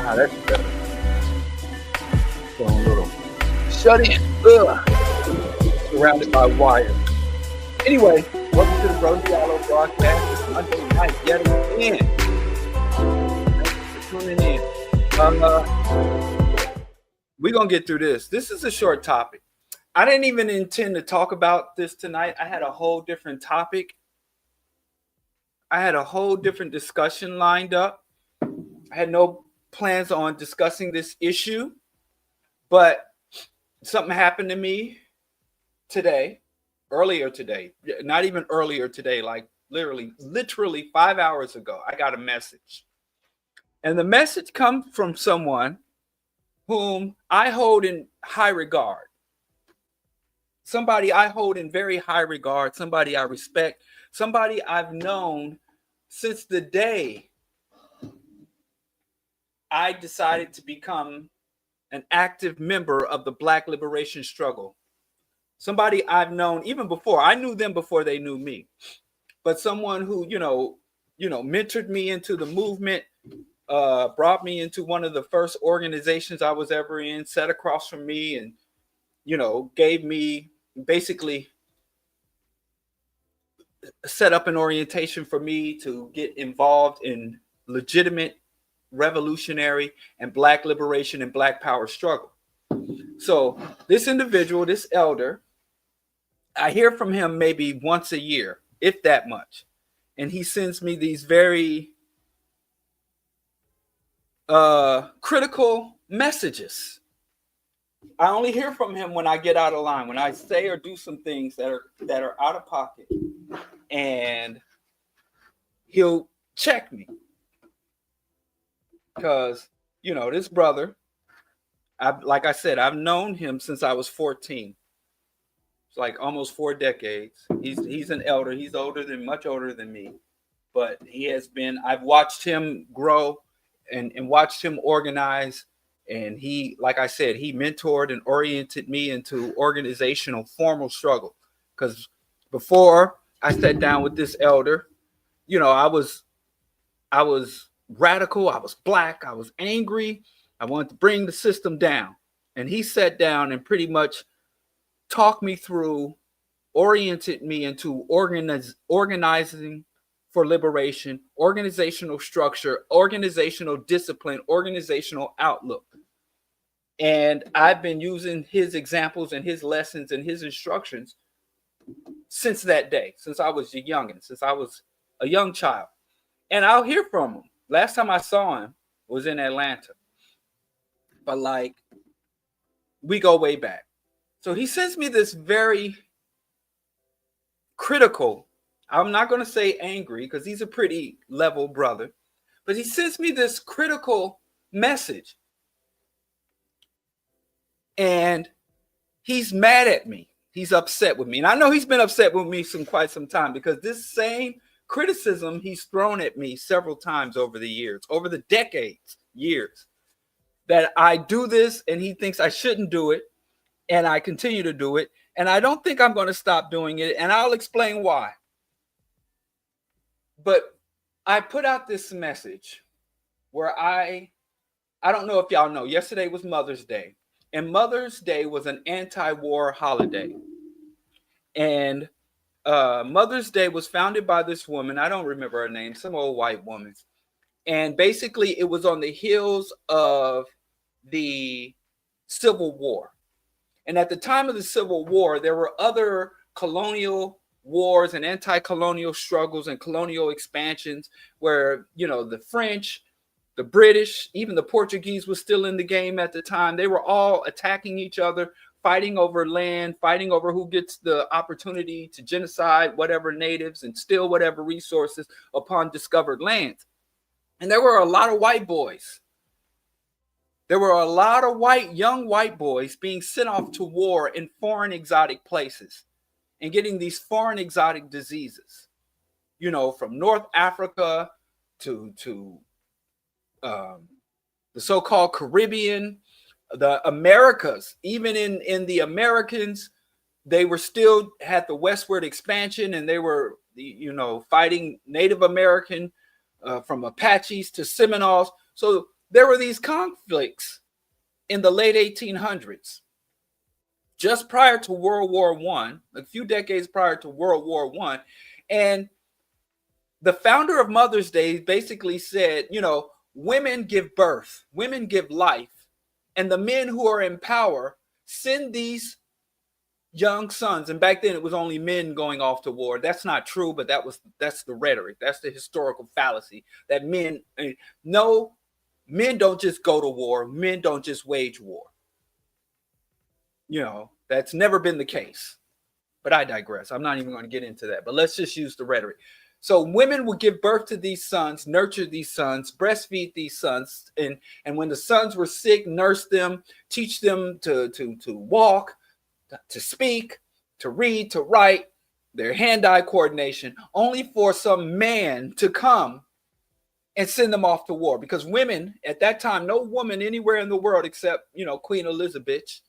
Ah, that's better. Going a little shut in. Ugh. Surrounded by wires. Anyway, welcome to the BroDiallo broadcast. It's Monday night yet again. Thanks for tuning in. We're going to get through this. This is a short topic. I didn't even intend to talk about this tonight. I had a whole different topic. I had a whole different discussion lined up. I had no plans on discussing this issue, but something happened to me earlier today, not even earlier today, like literally 5 hours ago. I got a message, and the message comes from someone whom I hold in high regard, somebody I hold in very high regard, somebody I respect, somebody I've known since the day I decided to become an active member of the Black liberation struggle. Somebody I've known even before. I knew them before they knew me. But someone who, mentored me into the movement, brought me into one of the first organizations I was ever in, sat across from me and, gave me basically set up an orientation for me to get involved in legitimate revolutionary and Black liberation and Black power struggle. So this individual, this elder, I hear from him maybe once a year, if that much. And he sends me these very critical messages. I only hear from him when I get out of line, when I say or do some things that are out of pocket, and he'll check me. Because, this brother, like I said, I've known him since I was 14. It's like almost 4 decades. He's an elder. He's much older than me. But I've watched him grow and watched him organize. And he, like I said, he mentored and oriented me into organizational formal struggle. Because before I sat down with this elder, I was radical, I was Black, I was angry, I wanted to bring the system down. And he sat down and pretty much talked me through, oriented me into organizing for liberation, organizational structure, organizational discipline, organizational outlook. And I've been using his examples and his lessons and his instructions since that day, since I was since I was a young child. And I'll hear from him. Last time I saw him was in Atlanta. But we go way back. So he sends me this very critical, I'm not going to say angry because he's a pretty level brother, but he sends me this critical message. And he's mad at me. He's upset with me. And I know he's been upset with me quite some time, because this same criticism he's thrown at me several times over the years, over the years, that I do this and he thinks I shouldn't do it, and I continue to do it, and I don't think I'm going to stop doing it, and I'll explain why. But I put out this message where I don't know if y'all know, yesterday was Mother's Day, and Mother's Day was an anti-war holiday. And Mother's Day was founded by this woman. I don't remember her name, some old white woman. And basically it was on the heels of the Civil War. And at the time of the Civil War, there were other colonial wars and anti-colonial struggles and colonial expansions where, the French, the British, even the Portuguese was still in the game at the time. They were all attacking each other, fighting over land, fighting over who gets the opportunity to genocide whatever natives and steal whatever resources upon discovered lands. And there were a lot of white boys. There were a lot of young white boys being sent off to war in foreign exotic places and getting these foreign exotic diseases, from North Africa to the so-called Caribbean, the Americas. Even in the Americans, they were still had the westward expansion, and they were, fighting Native American from Apaches to Seminoles. So there were these conflicts in the late 1800s, just prior to World War One, a few decades prior to World War One, and the founder of Mother's Day basically said, women give birth, women give life, and the men who are in power send these young sons. And back then it was only men going off to war. That's not true, but that's the rhetoric. That's the historical fallacy that men don't just go to war. Men don't just wage war. That's never been the case. But I digress. I'm not even going to get into that. But let's just use the rhetoric. So women would give birth to these sons, nurture these sons, breastfeed these sons, and when the sons were sick, nurse them, teach them to walk, to speak, to read, to write, their hand-eye coordination, only for some man to come and send them off to war. Because women at that time, no woman anywhere in the world except, Queen Elizabeth,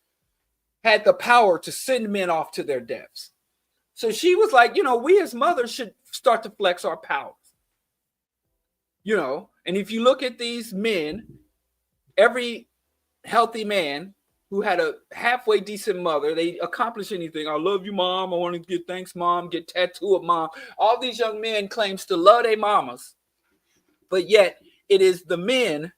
had the power to send men off to their deaths. So she was like, we as mothers should start to flex our powers. And if you look at these men, every healthy man who had a halfway decent mother, they accomplish anything. I love you, mom. I want to get thanks, mom. Get tattoo of mom. All these young men claims to love their mamas. But yet it is the men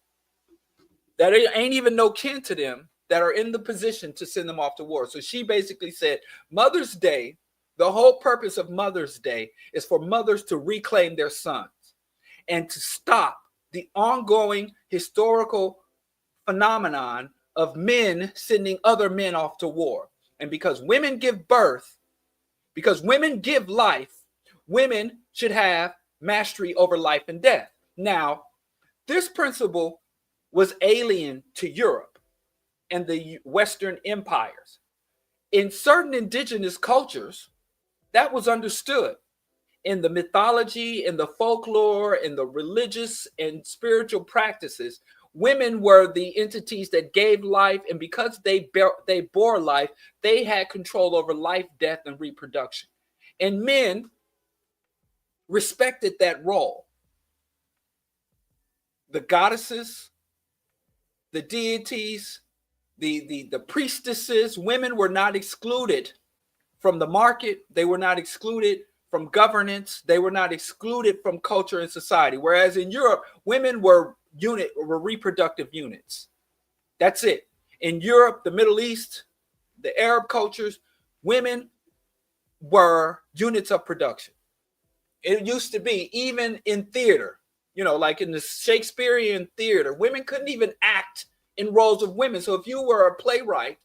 that ain't even no kin to them that are in the position to send them off to war. So she basically said, Mother's Day, the whole purpose of Mother's Day is for mothers to reclaim their sons and to stop the ongoing historical phenomenon of men sending other men off to war. And because women give birth, because women give life, women should have mastery over life and death. Now, this principle was alien to Europe and the Western empires. In certain indigenous cultures, that was understood. In the mythology, in the folklore, in the religious and spiritual practices, women were the entities that gave life, and because they bore life, they had control over life, death, and reproduction. And men respected that role. The goddesses, the deities, the priestesses, women were not excluded from the market. They were not excluded from governance. They were not excluded from culture and society. Whereas in Europe, women were reproductive units. That's it. In Europe, the Middle East, the Arab cultures, women were units of production. It used to be, even in theater, like in the Shakespearean theater, women couldn't even act in roles of women. So if you were a playwright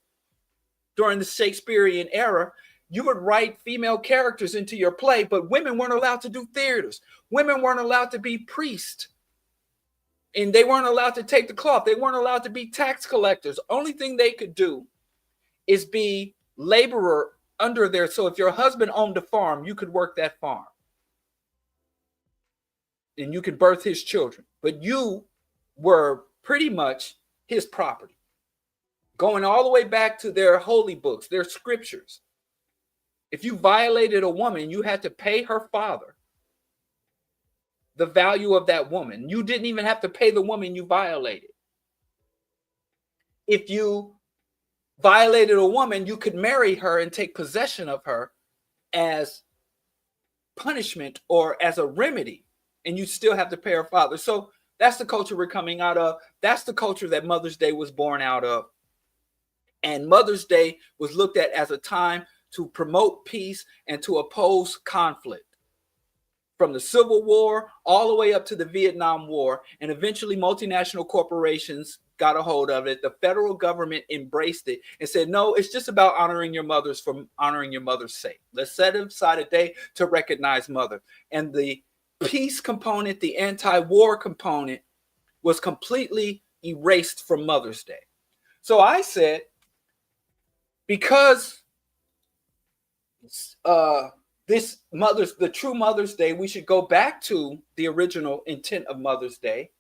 during the Shakespearean era, you would write female characters into your play, but women weren't allowed to do theaters. Women weren't allowed to be priests. And they weren't allowed to take the cloth. They weren't allowed to be tax collectors. Only thing they could do is be laborer under there. So if your husband owned a farm, you could work that farm. And you could birth his children. But you were pretty much his property. Going all the way back to their holy books, their scriptures. If you violated a woman, you had to pay her father the value of that woman. You didn't even have to pay the woman you violated. If you violated a woman, you could marry her and take possession of her as punishment or as a remedy, and you still have to pay her father. So that's the culture we're coming out of. That's the culture that Mother's Day was born out of. And Mother's Day was looked at as a time to promote peace and to oppose conflict. From the Civil War all the way up to the Vietnam War, and eventually multinational corporations got a hold of it. The federal government embraced it and said, no, it's just about honoring your mothers for honoring your mother's sake. Let's set aside a day to recognize mother. And the peace component, the anti-war component, was completely erased from Mother's Day. So I said, because the true Mother's Day, we should go back to the original intent of Mother's Day.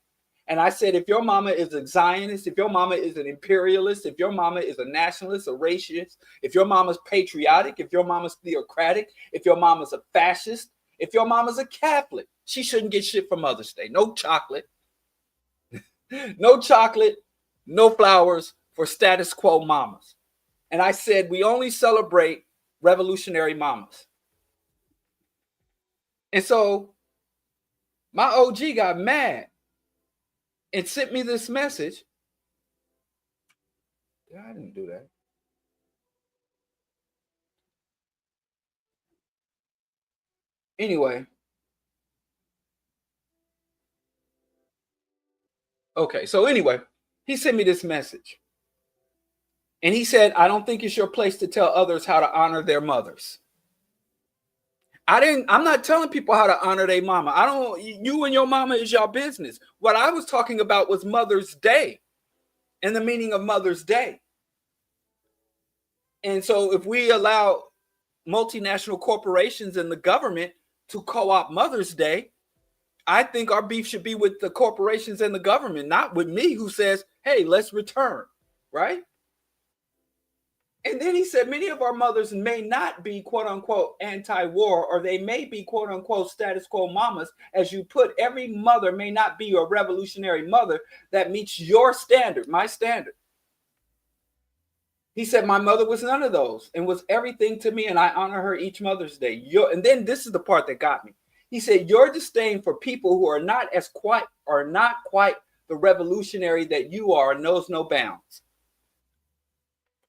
And I said, if your mama is a Zionist, if your mama is an imperialist, if your mama is a nationalist, a racist, if your mama's patriotic, if your mama's theocratic, if your mama's a fascist, if your mama's a Catholic, she shouldn't get shit for Mother's Day. No chocolate, No chocolate, no flowers for status quo mamas. And I said, we only celebrate revolutionary mamas. And so my OG got mad and sent me this message. I didn't do that. Anyway. Okay. So anyway, he sent me this message. And he said, I don't think it's your place to tell others how to honor their mothers. I'm not telling people how to honor their mama. You and your mama is your business. What I was talking about was Mother's Day and the meaning of Mother's Day. And so if we allow multinational corporations and the government to co-opt Mother's Day, I think our beef should be with the corporations and the government, not with me who says, hey, let's return, right? And then he said, many of our mothers may not be quote unquote anti-war, or they may be quote unquote status quo mamas. As you put, every mother may not be a revolutionary mother that meets your standard, my standard. He said, my mother was none of those and was everything to me, and I honor her each Mother's Day. And then this is the part that got me. He said, your disdain for people who are not quite the revolutionary that you are knows no bounds.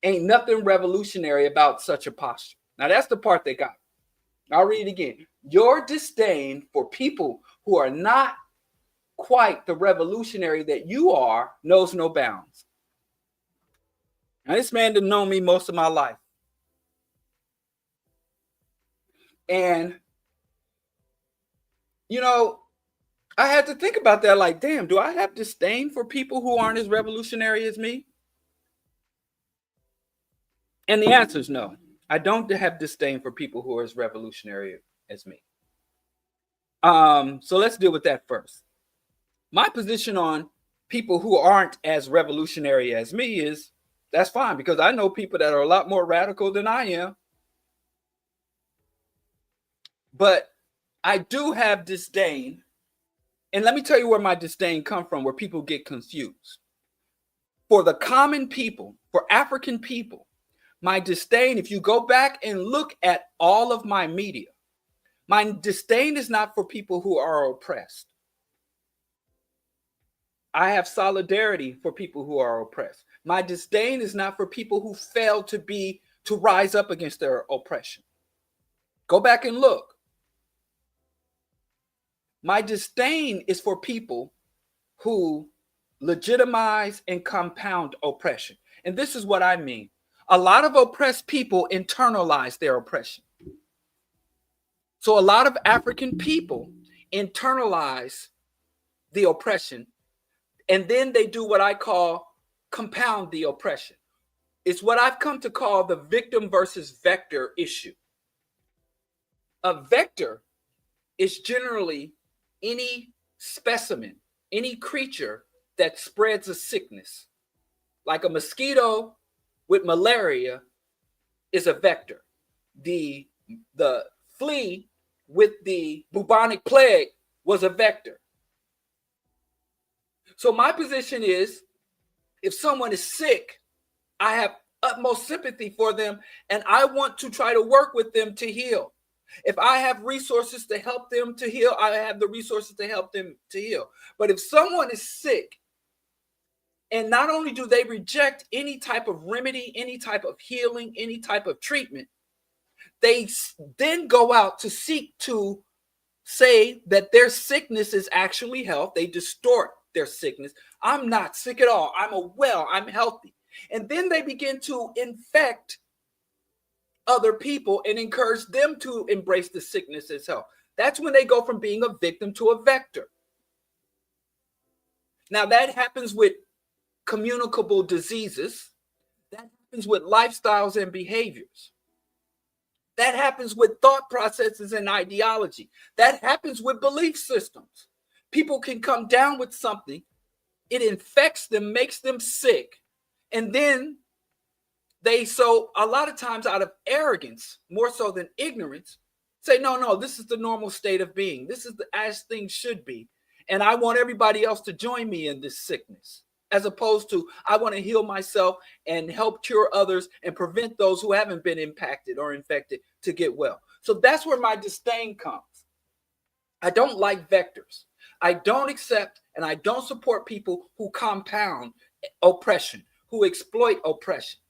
Ain't nothing revolutionary about such a posture. Now, that's the part that got me. I'll read it again. Your disdain for people who are not quite the revolutionary that you are knows no bounds. Now, this man didn't know me most of my life. And, you know, I had to think about that like, damn, do I have disdain for people who aren't as revolutionary as me? And the answer is no. I don't have disdain for people who are as revolutionary as me. So let's deal with that first. My position on people who aren't as revolutionary as me is that's fine, because I know people that are a lot more radical than I am. But I do have disdain. And let me tell you where my disdain comes from, where people get confused. For the common people, for African people, my disdain, if you go back and look at all of my media, my disdain is not for people who are oppressed. I have solidarity for people who are oppressed. My disdain is not for people who fail to rise up against their oppression. Go back and look. My disdain is for people who legitimize and compound oppression. And this is what I mean. A lot of oppressed people internalize their oppression. So a lot of African people internalize the oppression, and then they do what I call compound the oppression. It's what I've come to call the victim versus vector issue. A vector is generally any specimen, any creature that spreads a sickness. Like a mosquito with malaria is a vector. The flea with the bubonic plague was a vector. So my position is, if someone is sick, I have utmost sympathy for them, and I want to try to work with them to heal. If I have resources to help them to heal, I have the resources to help them to heal. But if someone is sick, and not only do they reject any type of remedy, any type of healing, any type of treatment, they then go out to seek to say that their sickness is actually health. They distort their sickness. I'm not sick at all. I'm healthy. And then they begin to infect other people and encourage them to embrace the sickness as health. That's when they go from being a victim to a vector. Now, that happens with communicable diseases. That happens with lifestyles and behaviors. That happens with thought processes and ideology. That happens with belief systems. People can come down with something, it infects them, makes them sick, and then so a lot of times out of arrogance, more so than ignorance, say, no, this is the normal state of being. This is as things should be. And I want everybody else to join me in this sickness, as opposed to I want to heal myself and help cure others and prevent those who haven't been impacted or infected to get well. So that's where my disdain comes. I don't like vectors. I don't accept and I don't support people who compound oppression, who exploit oppression.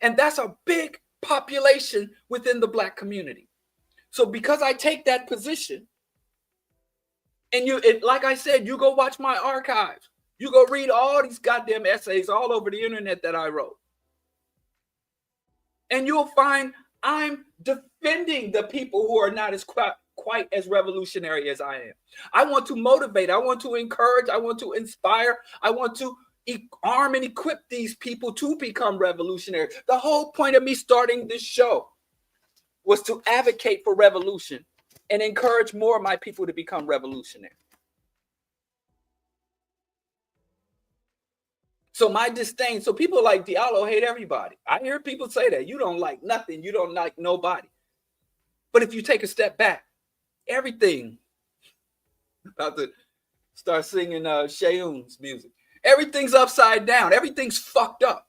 And that's a big population within the Black community. So because I take that position, and like I said, you go watch my archives. You go read all these goddamn essays all over the internet that I wrote. And you'll find I'm defending the people who are not as quite as revolutionary as I am. I want to motivate. I want to encourage. I want to inspire. I want to arm and equip these people to become revolutionary. The whole point of me starting this show was to advocate for revolution and encourage more of my people to become revolutionary. So my disdain, so people like Diallo hate everybody. I hear people say that. You don't like nothing. You don't like nobody. But if you take a step back, everything, about to start singing Sheun's music, everything's upside down. Everything's fucked up.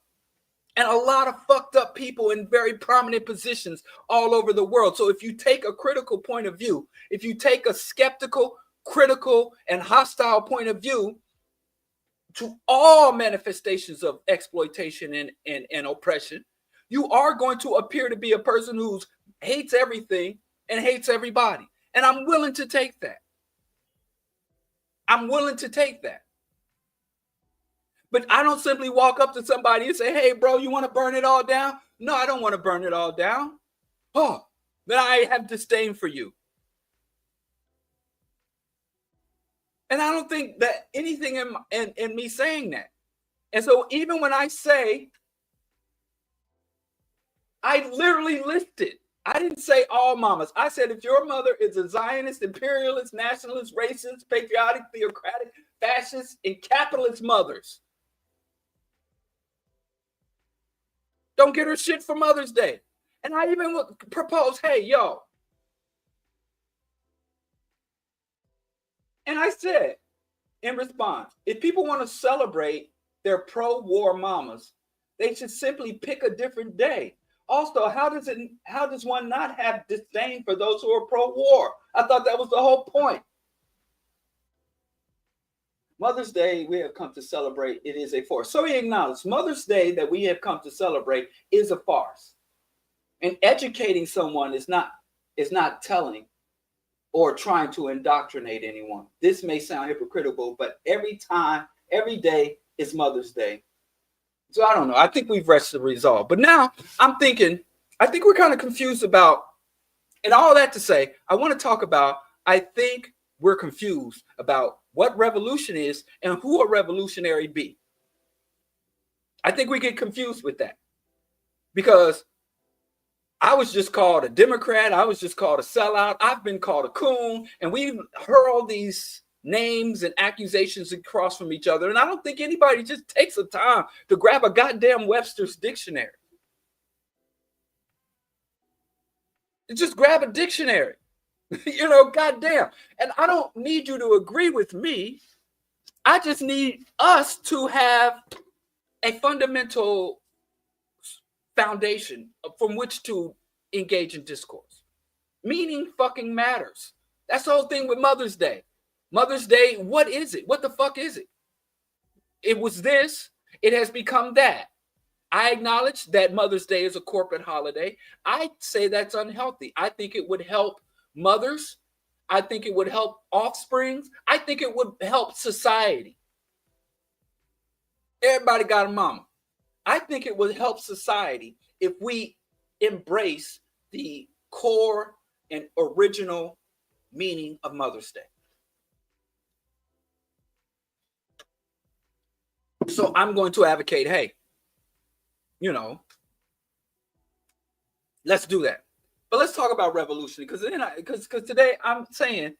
And a lot of fucked up people in very prominent positions all over the world. So if you take a critical point of view, if you take a skeptical, critical, and hostile point of view to all manifestations of exploitation and oppression, you are going to appear to be a person who hates everything and hates everybody. And I'm willing to take that. I'm willing to take that. But I don't simply walk up to somebody and say, hey, bro, you want to burn it all down? No, I don't want to burn it all down. Oh, then I have disdain for you. And I don't think that anything in me saying that. And so even when I say, I literally listed, I didn't say all mamas. I said, if your mother is a Zionist, imperialist, nationalist, racist, patriotic, theocratic, fascist, and capitalist mothers, don't get her shit for Mother's Day. And I even would propose, hey, yo. And I said, in response, if people want to celebrate their pro-war mamas, they should simply pick a different day. Also, how does one not have disdain for those who are pro-war? I thought that was the whole point. Mother's Day we have come to celebrate, it is a farce. So he acknowledged Mother's Day that we have come to celebrate is a farce. And educating someone is not telling or trying to indoctrinate anyone. This may sound hypocritical, but every day is Mother's Day. So I don't know. I think we've reached the resolve. But now I'm thinking, I think we're kind of confused about, and all that to say, I want to talk about, I think we're confused about what revolution is and who a revolutionary be. I think we get confused with that because I was just called a Democrat. I was just called a sellout. I've been called a coon, and we've hurled these names and accusations across from each other. And I don't think anybody just takes the time to grab a goddamn Webster's dictionary. Just grab a dictionary. Goddamn. And I don't need you to agree with me. I just need us to have a fundamental foundation from which to engage in discourse. Meaning fucking matters. That's the whole thing with Mother's Day. Mother's Day, what is it? What the fuck is it? It was this. It has become that. I acknowledge that Mother's Day is a corporate holiday. I say that's unhealthy. I think it would help mothers. I think it would help offsprings. I think it would help society. Everybody got a mama. I think it would help society if we embrace the core and original meaning of Mother's Day. So I'm going to advocate, hey, let's do that. But let's talk about revolution because today I'm saying,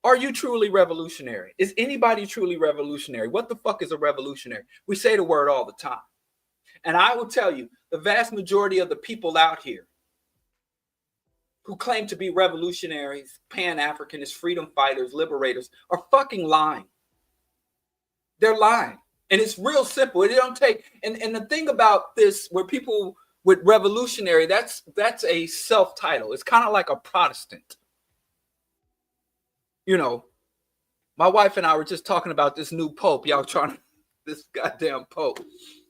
are you truly revolutionary? Is anybody truly revolutionary? What the fuck is a revolutionary? We say the word all the time. And I will tell you, the vast majority of the people out here who claim to be revolutionaries, Pan-Africanists, freedom fighters, liberators, are fucking lying. They're lying. And it's real simple. It don't take, and the thing about this, where people with revolutionary, that's a self-title. It's kind of like a Protestant. You know, my wife and I were just talking about this new pope. Y'all trying to, this goddamn pope.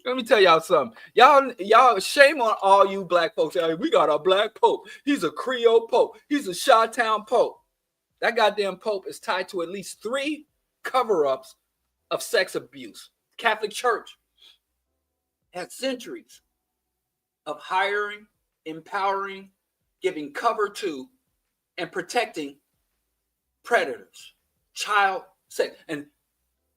Let me tell y'all something. Y'all, shame on all you black folks. We got a black pope. He's a Creole pope. He's a Chi-Town pope. That goddamn pope is tied to at least 3 cover-ups of sex abuse. Catholic Church had centuries of hiring, empowering, giving cover to, and protecting predators, child sex. And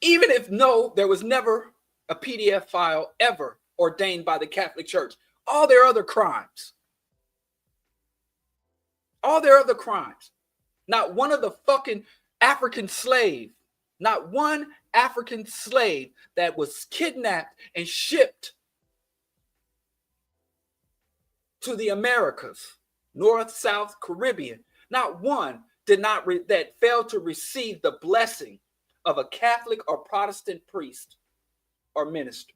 even if there was never a PDF file ever ordained by the Catholic Church, all their other crimes, not one of the fucking African slave, not one African slave that was kidnapped and shipped to the Americas, North, South, Caribbean, not one that failed to receive the blessing of a Catholic or Protestant priest or minister.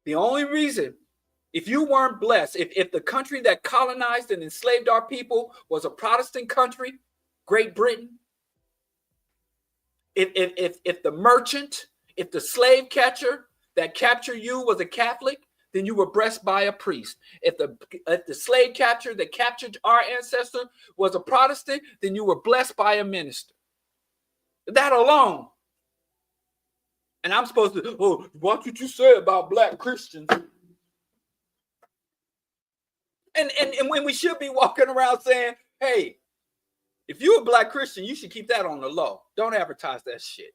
The only reason, if you weren't blessed, if the country that colonized and enslaved our people was a Protestant country, Great Britain, if the merchant, if the slave catcher that captured you was a Catholic, then you were blessed by a priest. If the slave catcher that captured our ancestor was a Protestant, then you were blessed by a minister. That alone. And I'm supposed to, watch what you say about black Christians. And when we should be walking around saying, hey, if you're a black Christian, you should keep that on the low. Don't advertise that shit.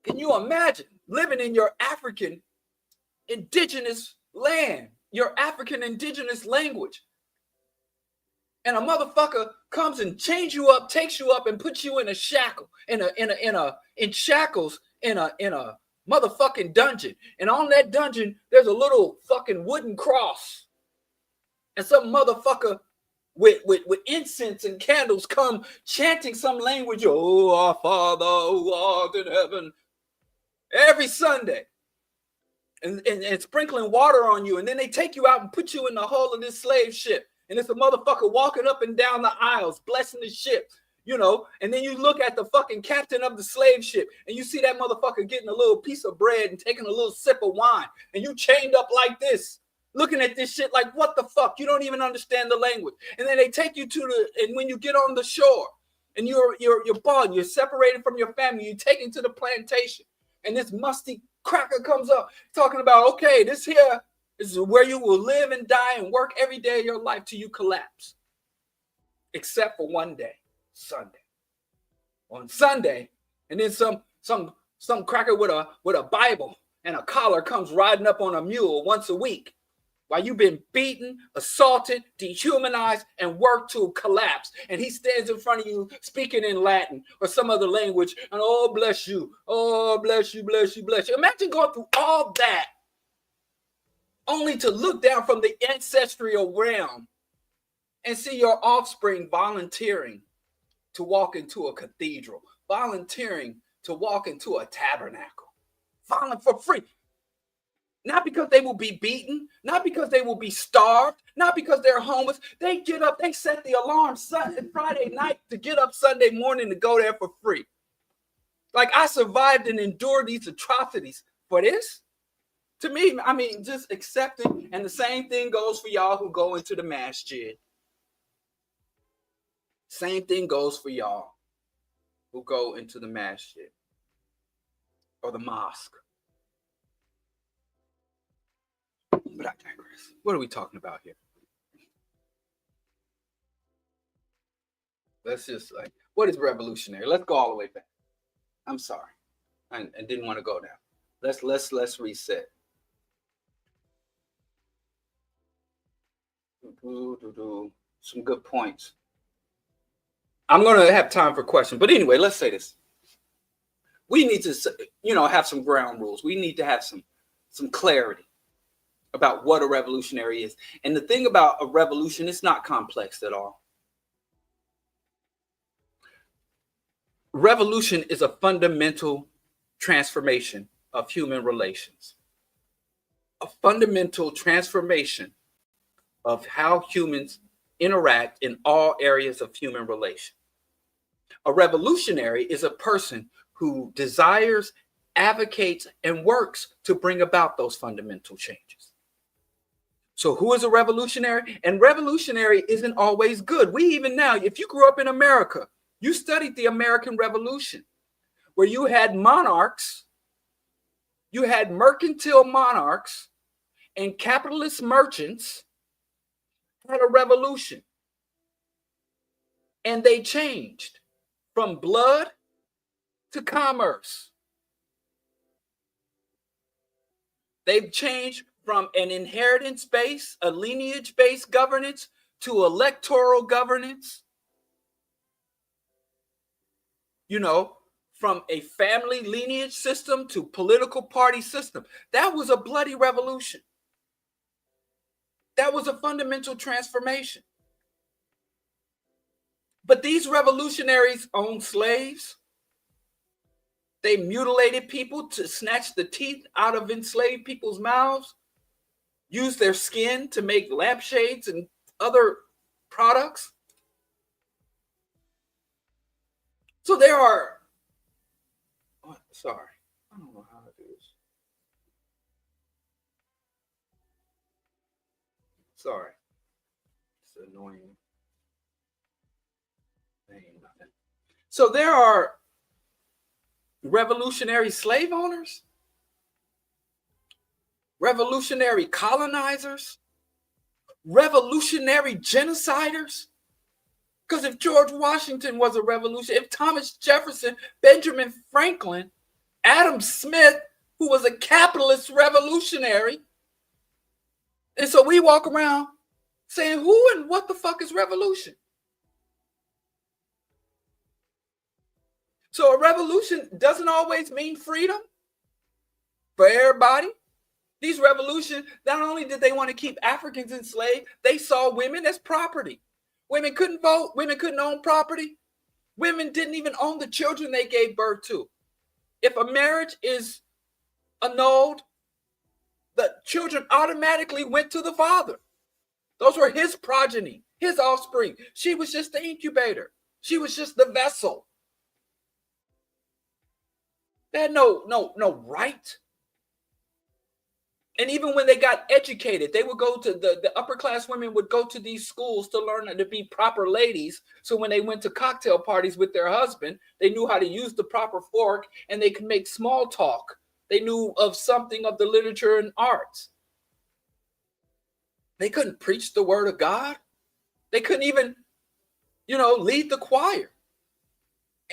Can you imagine living in your African indigenous land, your African indigenous language, and a motherfucker comes and chains you up, takes you up, and puts you in a shackle, in shackles, in a motherfucking dungeon, and on that dungeon there's a little fucking wooden cross, and some motherfucker with incense and candles come chanting some language, oh our Father who art in heaven, every Sunday, and sprinkling water on you, and then they take you out and put you in the hull of this slave ship, and it's a motherfucker walking up and down the aisles blessing the ship, and then you look at the fucking captain of the slave ship, and you see that motherfucker getting a little piece of bread and taking a little sip of wine, and you chained up like this, looking at this shit like, what the fuck? You don't even understand the language. And then they take you and when you get on the shore, and you're bald, you're separated from your family, you're taken to the plantation, and this musty cracker comes up talking about, okay, this is where you will live and die and work every day of your life till you collapse. Except for one day, Sunday. On Sunday, and then some cracker with a Bible and a collar comes riding up on a mule once a week while you've been beaten, assaulted, dehumanized, and worked to collapse. And he stands in front of you speaking in Latin or some other language, and oh, bless you. Oh, bless you, bless you, bless you. Imagine going through all that only to look down from the ancestral realm and see your offspring volunteering to walk into a cathedral, volunteering to walk into a tabernacle, volunteering for free. Not because they will be beaten, not because they will be starved, not because they're homeless. They get up, they set the alarm Friday night to get up Sunday morning to go there for free. Like, I survived and endured these atrocities for this. To me, I mean, just accept it. And the same thing goes for y'all who go into the masjid. Same thing goes for y'all who go into the masjid or the mosque. But I digress. What are we talking about here? Let's just what is revolutionary? Let's go all the way back. I'm sorry. I didn't want to go down. Let's reset. Some good points. I'm going to have time for questions. But anyway, let's say this. We need to, have some ground rules. We need to have some clarity. about what a revolutionary is. And the thing about a revolution, it's not complex at all. Revolution is a fundamental transformation of human relations, a fundamental transformation of how humans interact in all areas of human relation. A revolutionary is a person who desires, advocates, and works to bring about those fundamental changes. So who is a revolutionary? And revolutionary isn't always good. We even now, if you grew up in America, you studied the American Revolution, where you had monarchs, you had mercantile monarchs, and capitalist merchants had a revolution. And they changed from blood to commerce. They've changed from an inheritance-based, a lineage-based governance to electoral governance. You know, from a family lineage system to political party system. That was a bloody revolution. That was a fundamental transformation. But these revolutionaries owned slaves. They mutilated people to snatch the teeth out of enslaved people's mouths, used their skin to make lampshades and other products. So there are, sorry, I don't know how to do this. Sorry, it's annoying. So there are revolutionary slave owners, revolutionary colonizers, revolutionary genociders. Because if George Washington was a revolution, if Thomas Jefferson, Benjamin Franklin, Adam Smith, who was a capitalist revolutionary, and so we walk around saying, who and what the fuck is revolution? So a revolution doesn't always mean freedom for everybody. These revolutions, not only did they want to keep Africans enslaved, they saw women as property. Women couldn't vote. Women couldn't own property. Women didn't even own the children they gave birth to. If a marriage is annulled, the children automatically went to the father. Those were his progeny, his offspring. She was just the incubator. She was just the vessel. They had no right. And even when they got educated, they would go to the upper class women would go to these schools to learn to be proper ladies. So when they went to cocktail parties with their husband, they knew how to use the proper fork and they could make small talk. They knew of something of the literature and arts. They couldn't preach the word of God. They couldn't even, lead the choir.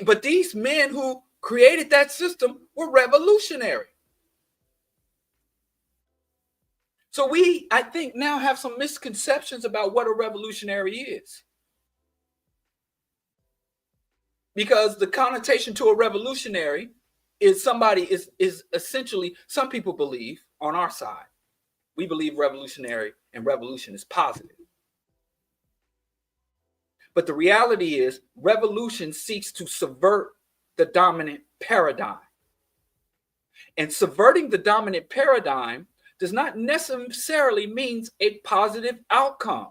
But these men who created that system were revolutionary. So we, I think, now have some misconceptions about what a revolutionary is. Because the connotation to a revolutionary is somebody is essentially, some people believe on our side, we believe revolutionary and revolution is positive. But the reality is revolution seeks to subvert the dominant paradigm. And subverting the dominant paradigm does not necessarily mean a positive outcome.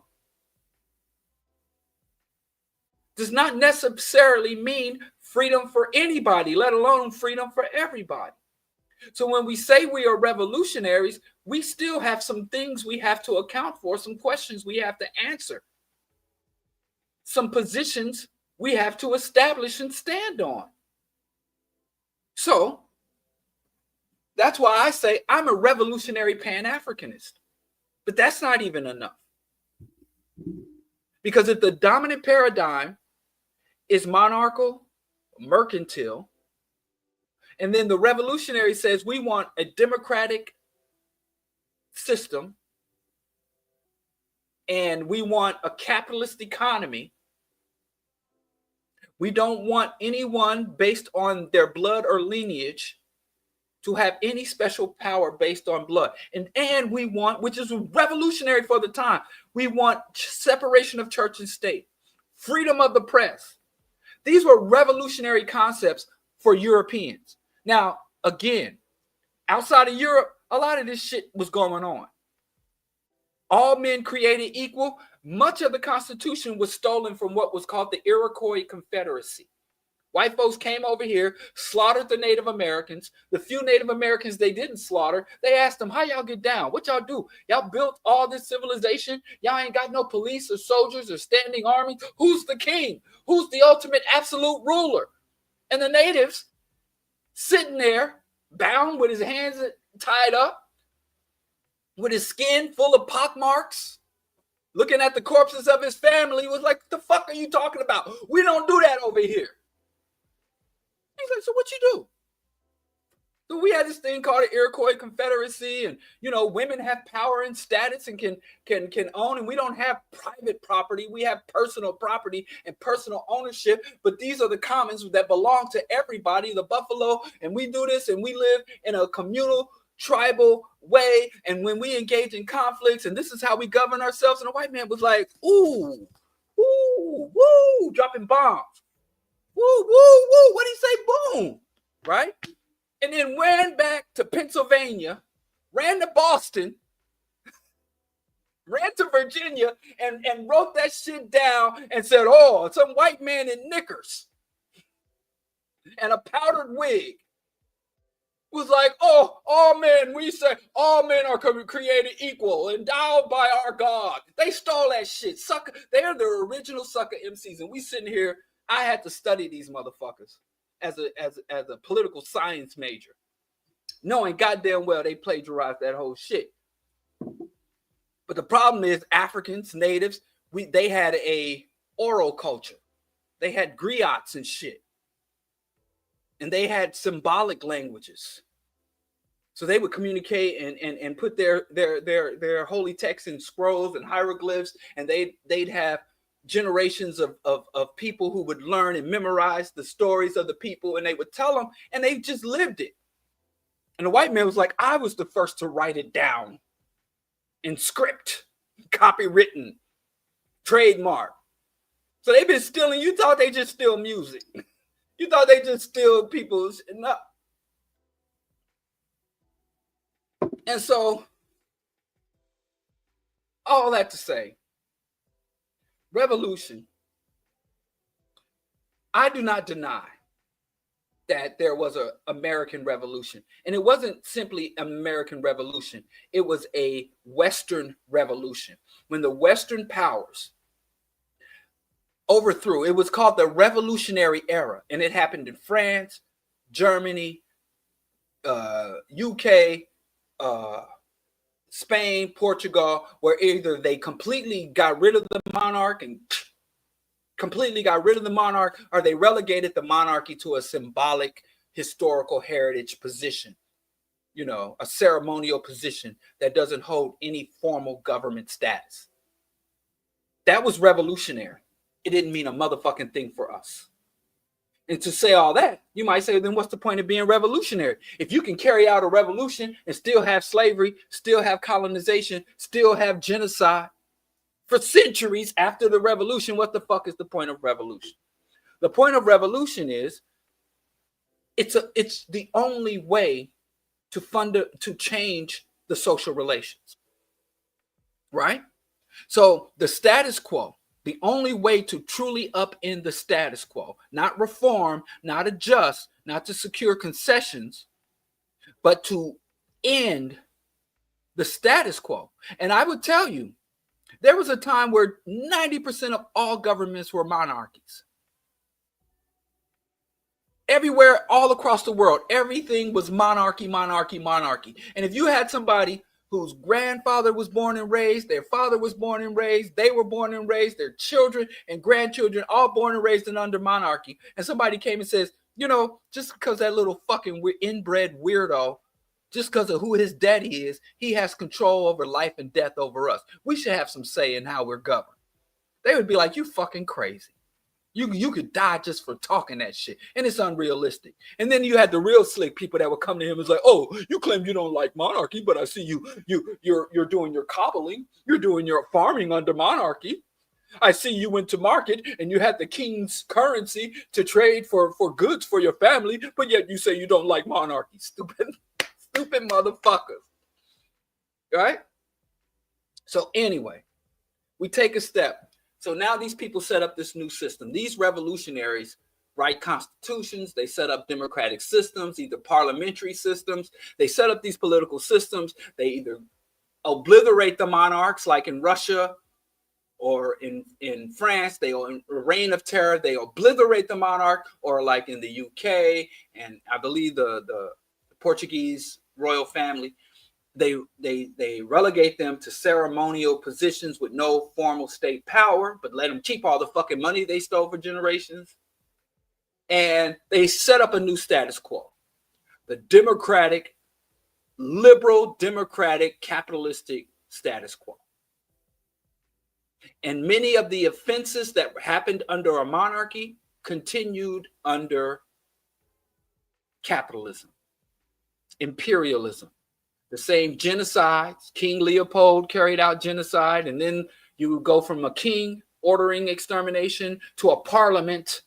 Does not necessarily mean freedom for anybody, let alone freedom for everybody. So when we say we are revolutionaries, we still have some things we have to account for, some questions we have to answer, some positions we have to establish and stand on. So that's why I say I'm a revolutionary Pan-Africanist. But that's not even enough. Because if the dominant paradigm is monarchical, mercantile, and then the revolutionary says we want a democratic system and we want a capitalist economy, we don't want anyone based on their blood or lineage to have any special power based on blood. And we want, which is revolutionary for the time, we want separation of church and state, freedom of the press. These were revolutionary concepts for Europeans. Now, again, outside of Europe, a lot of this shit was going on. All men created equal. Much of the Constitution was stolen from what was called the Iroquois Confederacy. White folks came over here, slaughtered the Native Americans. The few Native Americans they didn't slaughter, they asked them, how y'all get down? What y'all do? Y'all built all this civilization? Y'all ain't got no police or soldiers or standing army? Who's the king? Who's the ultimate absolute ruler? And the natives sitting there, bound with his hands tied up, with his skin full of pockmarks, looking at the corpses of his family, was like, the fuck are you talking about? We don't do that over here. He's like, so what you do? So we had this thing called the Iroquois Confederacy, and women have power and status and can own, and we don't have private property. We have personal property and personal ownership, but these are the commons that belong to everybody, the buffalo, and we do this, and we live in a communal, tribal way, and when we engage in conflicts, and this is how we govern ourselves. And the white man was like, ooh, woo, dropping bombs. Woo, woo, woo. What did he say? Boom. Right? And then ran back to Pennsylvania, ran to Boston, ran to Virginia, and wrote that shit down and said, oh, some white man in knickers and a powdered wig was like, oh, all men, we say all men are created equal, endowed by our God. They stole that shit. Sucker, they're the original sucker MCs. And we sitting here, I had to study these motherfuckers as a political science major, knowing goddamn well they plagiarized that whole shit. But the problem is Africans, natives, they had a oral culture. They had griots and shit. And they had symbolic languages. So they would communicate and put their holy texts in scrolls and hieroglyphs, and they'd have generations of people who would learn and memorize the stories of the people, and they would tell them, and they just lived it. And the white man was like, I was the first to write it down in script, copywritten, trademark. So they've been stealing. You thought they just steal music. You thought they just steal people's. No. And so, all that to say, revolution, I do not deny that there was an American Revolution. And it wasn't simply an American Revolution. It was a Western Revolution. When the Western powers overthrew, it was called the Revolutionary Era. And it happened in France, Germany, UK, Spain, Portugal, where either they completely got rid of the monarch and or they relegated the monarchy to a symbolic historical heritage position, a ceremonial position that doesn't hold any formal government status. That was revolutionary. It didn't mean a motherfucking thing for us. And to say all that, you might say, then what's the point of being revolutionary? If you can carry out a revolution and still have slavery, still have colonization, still have genocide for centuries after the revolution, what the fuck is the point of revolution? The point of revolution is it's the only way to change the social relations, right? So the status quo, the only way to truly upend the status quo, not reform, not adjust, not to secure concessions, but to end the status quo. And I would tell you, there was a time where 90% of all governments were monarchies. Everywhere, all across the world, everything was monarchy, monarchy, monarchy. And if you had somebody whose grandfather was born and raised, their father was born and raised, they were born and raised, their children and grandchildren all born and raised in under monarchy, and somebody came and says, just because that little fucking inbred weirdo, just because of who his daddy is, he has control over life and death over us. We should have some say in how we're governed. They would be like, you fucking crazy. You could die just for talking that shit, and it's unrealistic. And then you had the real slick people that would come to him and was like, "Oh, you claim you don't like monarchy, but I see you're doing your cobbling, you're doing your farming under monarchy. I see you went to market and you had the king's currency to trade for goods for your family, but yet you say you don't like monarchy. Stupid motherfuckers, right?" So anyway, we take a step. So now these people set up this new system. These revolutionaries write constitutions. They set up democratic systems, either parliamentary systems. They set up these political systems. They either obliterate the monarchs, like in Russia or in France, they in a reign of terror, they obliterate the monarch, or like in the UK and I believe the Portuguese royal family, they relegate them to ceremonial positions with no formal state power, but let them keep all the fucking money they stole for generations. And they set up a new status quo, the democratic, liberal, democratic, capitalistic status quo. And many of the offenses that happened under a monarchy continued under capitalism, imperialism. The same genocides. King Leopold carried out genocide, and then you go from a king ordering extermination to a parliament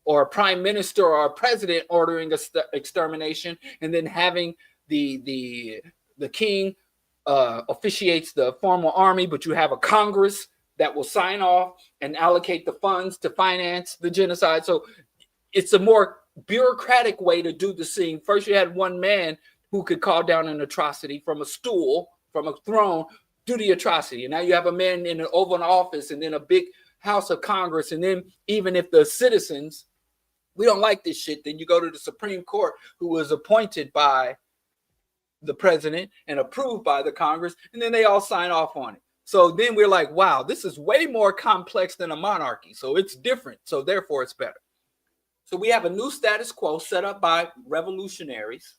or a prime minister or a president ordering extermination, and then having the king officiates the formal army, but you have a Congress that will sign off and allocate the funds to finance the genocide. So it's a more bureaucratic way to do the thing. First, you had one man who could call down an atrocity from a stool, from a throne, do the atrocity. And now you have a man in an Oval Office and then a big House of Congress. And then even if the citizens, we don't like this shit, then you go to the Supreme Court, who was appointed by the president and approved by the Congress, and then they all sign off on it. So then we're like, wow, this is way more complex than a monarchy. So it's different. So therefore it's better. So we have a new status quo set up by revolutionaries,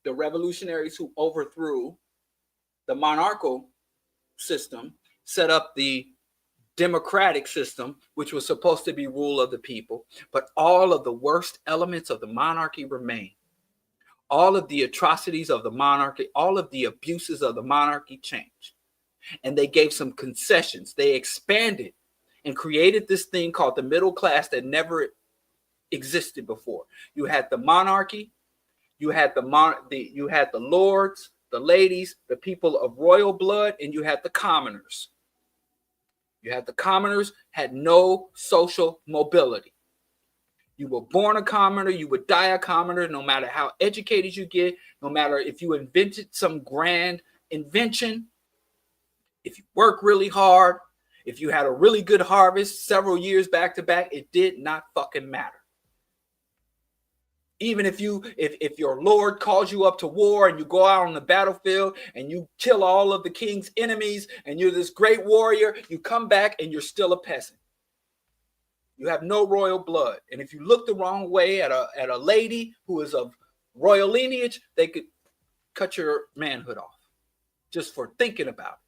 the revolutionaries who overthrew the monarchical system, set up the democratic system, which was supposed to be rule of the people. But all of the worst elements of the monarchy remain. All of the atrocities of the monarchy, all of the abuses of the monarchy changed. And they gave some concessions. They expanded and created this thing called the middle class that never existed before. You had the monarchy, you had the lords, the ladies, the people of royal blood, and you had the commoners. You had the commoners had no social mobility. You were born a commoner, you would die a commoner, no matter how educated you get, no matter if you invented some grand invention, if you work really hard, if you had a really good harvest several years back to back, it did not fucking matter. Even if your Lord calls you up to war and you go out on the battlefield and you kill all of the king's enemies and you're this great warrior, you come back and you're still a peasant. You have no royal blood. And if you look the wrong way at a lady who is of royal lineage, they could cut your manhood off just for thinking about it.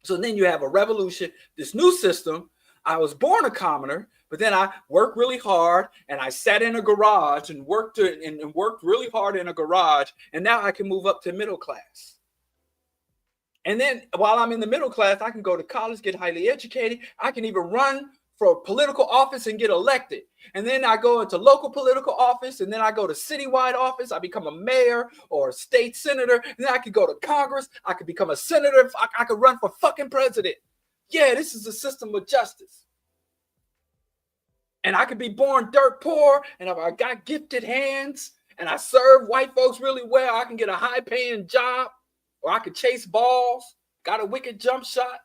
So then you have a revolution, this new system. I was born a commoner, but then I worked really hard and I sat in a garage and worked really hard in a garage. And now I can move up to middle class. And then while I'm in the middle class, I can go to college, get highly educated. I can even run for political office and get elected. And then I go into local political office, and then I go to citywide office. I become a mayor or a state senator. And then I could go to Congress. I could become a senator. I could run for fucking president. Yeah, this is a system of justice. And I could be born dirt poor, and if I got gifted hands and I serve white folks really well, I can get a high-paying job, or I could chase balls, got a wicked jump shot.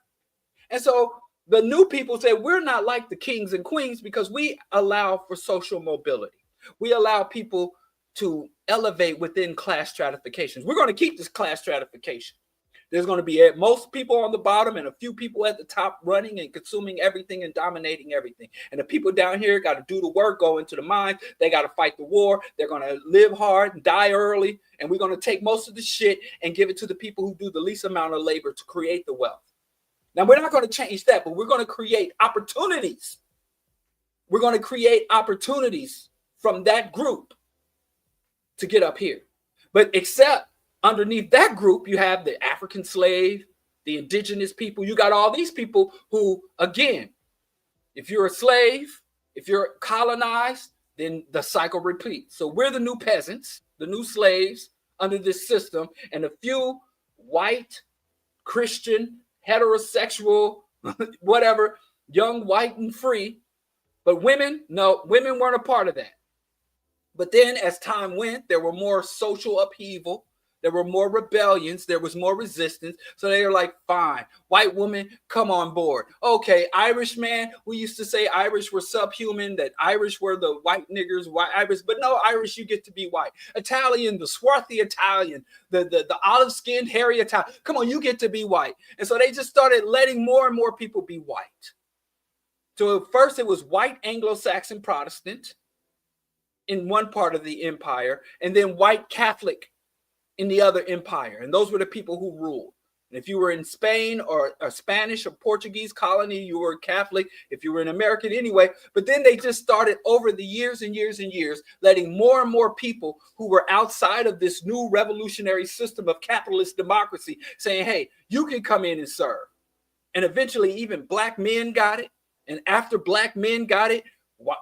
And so the new people say we're not like the kings and queens because we allow for social mobility. We allow people to elevate within class stratifications. We're going to keep this class stratification. There's going to be most people on the bottom and a few people at the top running and consuming everything and dominating everything. And the people down here got to do the work, go into the mines. They got to fight the war. They're going to live hard and die early. And we're going to take most of the shit and give it to the people who do the least amount of labor to create the wealth. Now, we're not going to change that, but we're going to create opportunities We're going to create opportunities from that group to get up here. But except underneath that group, you have the African slave, the indigenous people. You got all these people who, again, if you're a slave, if you're colonized, then the cycle repeats. So we're the new peasants, the new slaves under this system, and a few white, Christian, heterosexual, whatever, young, white, and free. But women, no, women weren't a part of that. But then as time went, there were more social upheaval. There were more rebellions. There was more resistance. So they were like, fine, white woman, come on board. Okay, Irish man, we used to say Irish were subhuman, that Irish were the white niggers, white Irish. But no, Irish, you get to be white. Italian, the swarthy Italian, the olive-skinned, hairy Italian. Come on, you get to be white. And so they just started letting more and more people be white. So at first it was white Anglo-Saxon Protestant in one part of the empire, and then white Catholic in the other empire. And those were the people who ruled. And if you were in Spain or a Spanish or Portuguese colony, you were Catholic. If you were an American, anyway. But then they just started over the years and years and years, letting more and more people who were outside of this new revolutionary system of capitalist democracy saying, hey, you can come in and serve. And eventually even black men got it. And after black men got it,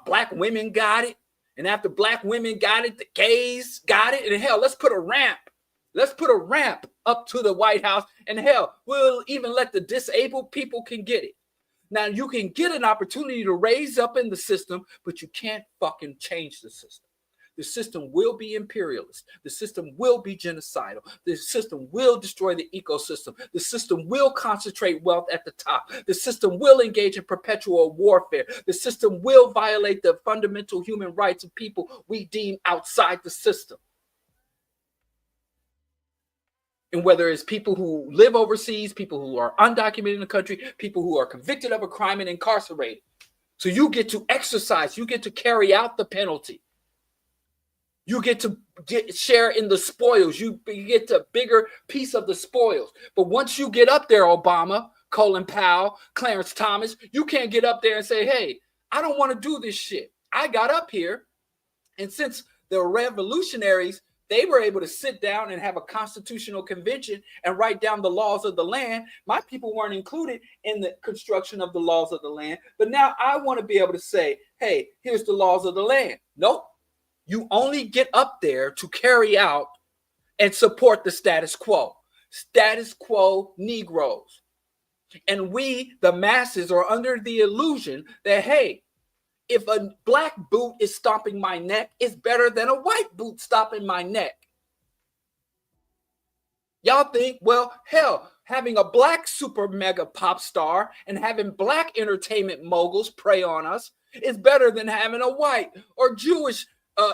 black women got it. And after black women got it, the gays got it. And hell, let's put a ramp. Let's put a ramp up to the White House. And hell, we'll even let the disabled people can get it. Now, you can get an opportunity to raise up in the system, but you can't fucking change the system. The system will be imperialist. The system will be genocidal. The system will destroy the ecosystem. The system will concentrate wealth at the top. The system will engage in perpetual warfare. The system will violate the fundamental human rights of people we deem outside the system. And whether it's people who live overseas, people who are undocumented in the country, people who are convicted of a crime and incarcerated. So you get to exercise, you get to carry out the penalty. You get to share in the spoils. You get a bigger piece of the spoils. But once you get up there, Obama, Colin Powell, Clarence Thomas, you can't get up there and say, hey, I don't want to do this shit. I got up here. And since the revolutionaries, they were able to sit down and have a constitutional convention and write down the laws of the land. My people weren't included in the construction of the laws of the land. But now I want to be able to say, hey, here's the laws of the land. Nope. You only get up there to carry out and support the status quo. Status quo Negroes. And we, the masses, are under the illusion that, hey, if a black boot is stomping my neck, it's better than a white boot stomping my neck. Y'all think, well, hell, having a black super mega pop star and having black entertainment moguls prey on us is better than having a white or Jewish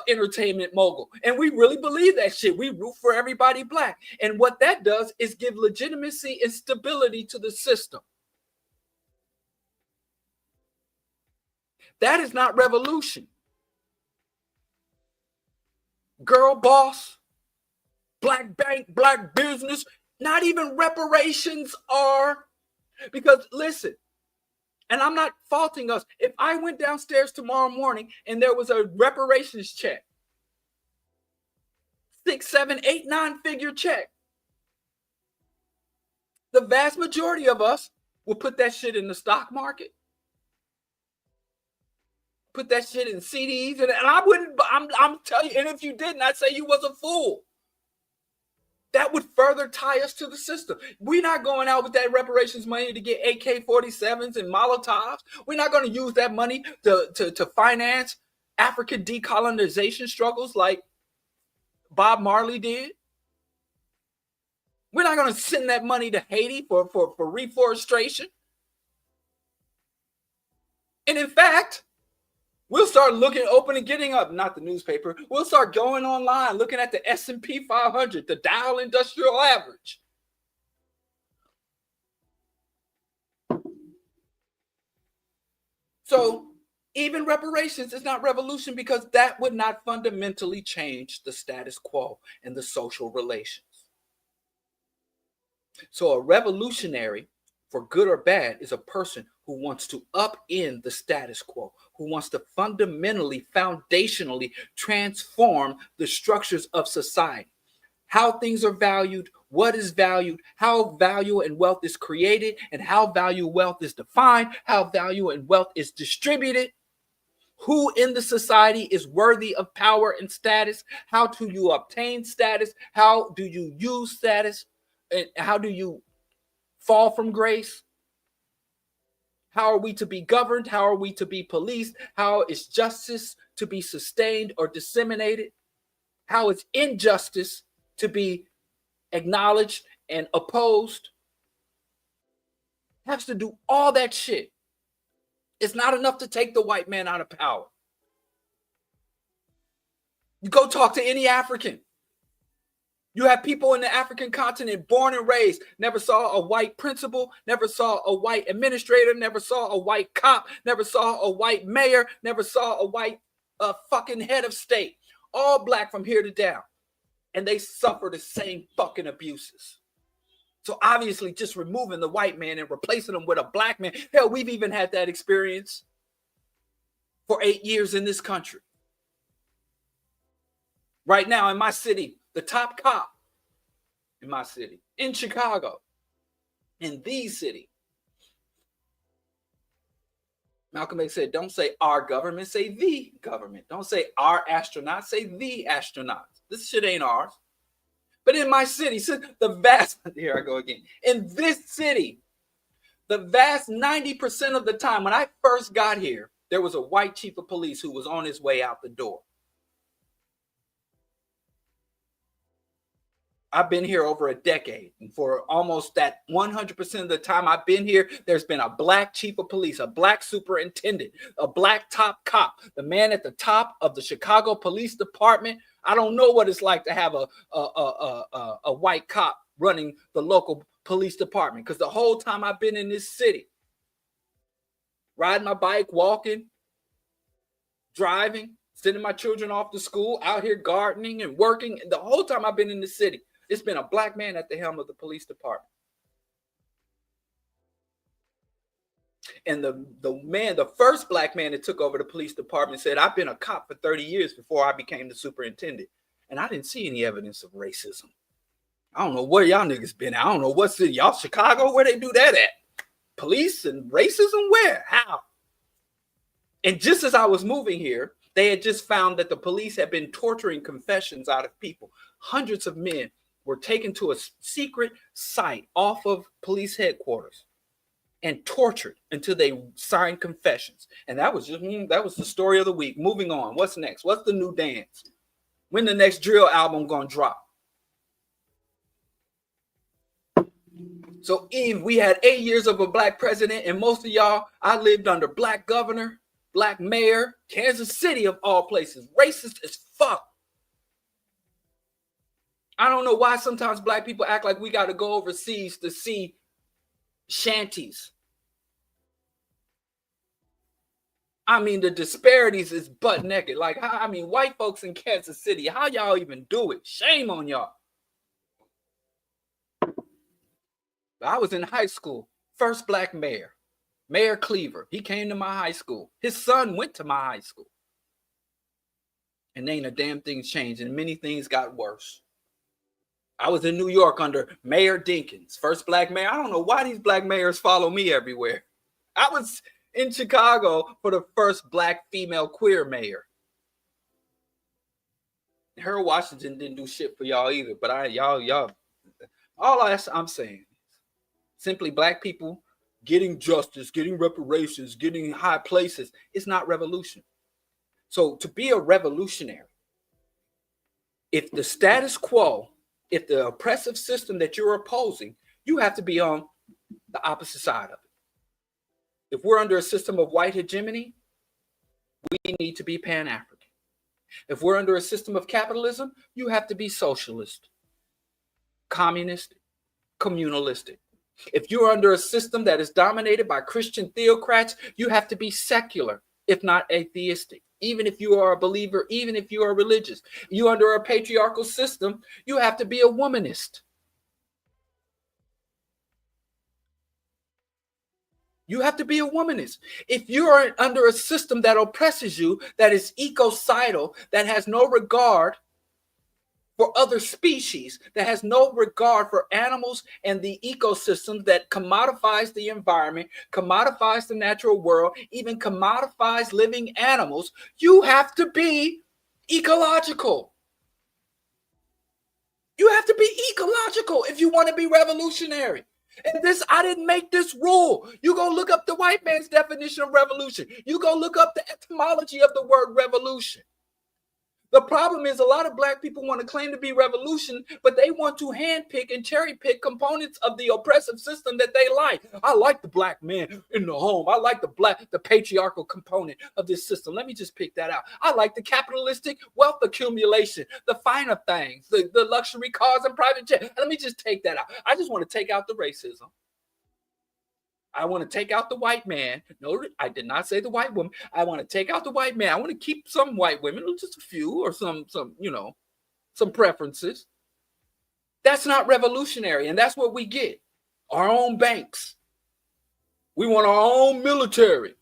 entertainment mogul. And we really believe that shit. We root for everybody black. And what that does is give legitimacy and stability to the system. That is not revolution. Girl boss, black bank, black business, not even reparations are. Because listen, and I'm not faulting us. If I went downstairs tomorrow morning and there was a reparations check, 6, 7, 8, 9-figure check, the vast majority of us will put that shit in the stock market, put that shit in CDs, and I wouldn't. I'm telling you. And if you didn't, I'd say you was a fool. That would further tie us to the system. We're not going out with that reparations money to get AK-47s and Molotovs. We're not going to use that money to finance African decolonization struggles like Bob Marley did. We're not going to send that money to Haiti for reforestation. And in fact, we'll start getting up, not the newspaper. We'll start going online, looking at the S&P 500, the Dow Industrial Average. So even reparations is not revolution because that would not fundamentally change the status quo and the social relations. So a revolutionary, for good or bad, is a person who wants to upend the status quo, who who wants to fundamentally, foundationally transform the structures of society. How things are valued, what is valued, how value and wealth is created, and how value wealth is defined, how value and wealth is distributed, who in the society is worthy of power and status, how do you obtain status, how do you use status, and how do you fall from grace? How are we to be governed? How are we to be policed? How is justice to be sustained or disseminated? How is injustice to be acknowledged and opposed? Has to do all that shit. It's not enough to take the white man out of power. You go talk to any African. You have people in the African continent born and raised, never saw a white principal, never saw a white administrator, never saw a white cop, never saw a white mayor, never saw a white fucking head of state. All black from here to down. And they suffer the same fucking abuses. So obviously just removing the white man and replacing him with a black man. Hell, we've even had that experience for 8 years in this country. Right now in my city, the top cop in my city, in Chicago, in the city. Malcolm X said, don't say our government, say the government. Don't say our astronauts, say the astronauts. This shit ain't ours. But in my city, here I go again. In this city, the vast 90% of the time when I first got here, there was a white chief of police who was on his way out the door. I've been here over a decade, and for almost that 100% of the time I've been here, there's been a black chief of police, a black superintendent, a black top cop, the man at the top of the Chicago Police Department. I don't know what it's like to have a white cop running the local police department, because the whole time I've been in this city, riding my bike, walking, driving, sending my children off to school, out here gardening and working, the whole time I've been in this city, it's been a black man at the helm of the police department. And the first black man that took over the police department said, I've been a cop for 30 years before I became the superintendent. And I didn't see any evidence of racism. I don't know where y'all niggas been at. I don't know what city. Y'all Chicago, where they do that at? Police and racism? Where? How? And just as I was moving here, they had just found that the police had been torturing confessions out of people. Hundreds of men were taken to a secret site off of police headquarters and tortured until they signed confessions. And that was the story of the week. Moving on. What's next? What's the new dance? When the next drill album gonna drop? So Eve, we had 8 years of a black president, and most of y'all, I lived under black governor, black mayor, Kansas City of all places, racist as fuck. I don't know why sometimes black people act like we got to go overseas to see shanties. I mean, the disparities is butt naked. Like, I mean, white folks in Kansas City, how y'all even do it? Shame on y'all. I was in high school, first black mayor, Mayor Cleaver. He came to my high school. His son went to my high school. And ain't a damn thing changed, and many things got worse. I was in New York under Mayor Dinkins, first black mayor. I don't know why these black mayors follow me everywhere. I was in Chicago for the first black female queer mayor. Harold Washington didn't do shit for y'all either, but y'all, all I'm saying is simply black people getting justice, getting reparations, getting high places. It's not revolution. So to be a revolutionary, if the status quo, if the oppressive system that you're opposing, you have to be on the opposite side of it. If we're under a system of white hegemony, we need to be Pan-African. If we're under a system of capitalism, you have to be socialist, communist, communalistic. If you're under a system that is dominated by Christian theocrats, you have to be secular, if not atheistic. Even if you are a believer, even if you are religious, you're under a patriarchal system, you have to be a womanist. You have to be a womanist. If you are under a system that oppresses you, that is ecocidal, that has no regard for other species, that has no regard for animals and the ecosystem, that commodifies the environment, commodifies the natural world, even commodifies living animals, you have to be ecological. You have to be ecological if you want to be revolutionary. And this, I didn't make this rule. You go look up the white man's definition of revolution. You go look up the etymology of the word revolution. The problem is a lot of black people want to claim to be revolution, but they want to handpick and cherry pick components of the oppressive system that they like. I like the black man in the home. I like the patriarchal component of this system. Let me just pick that out. I like the capitalistic wealth accumulation, the finer things, the luxury cars and private jets. Let me just take that out. I just want to take out the racism. I want to take out the white man. No, I did not say the white woman. I want to take out the white man. I want to keep some white women, just a few, or some preferences. That's not revolutionary, and that's what we get. Our own banks. We want our own military.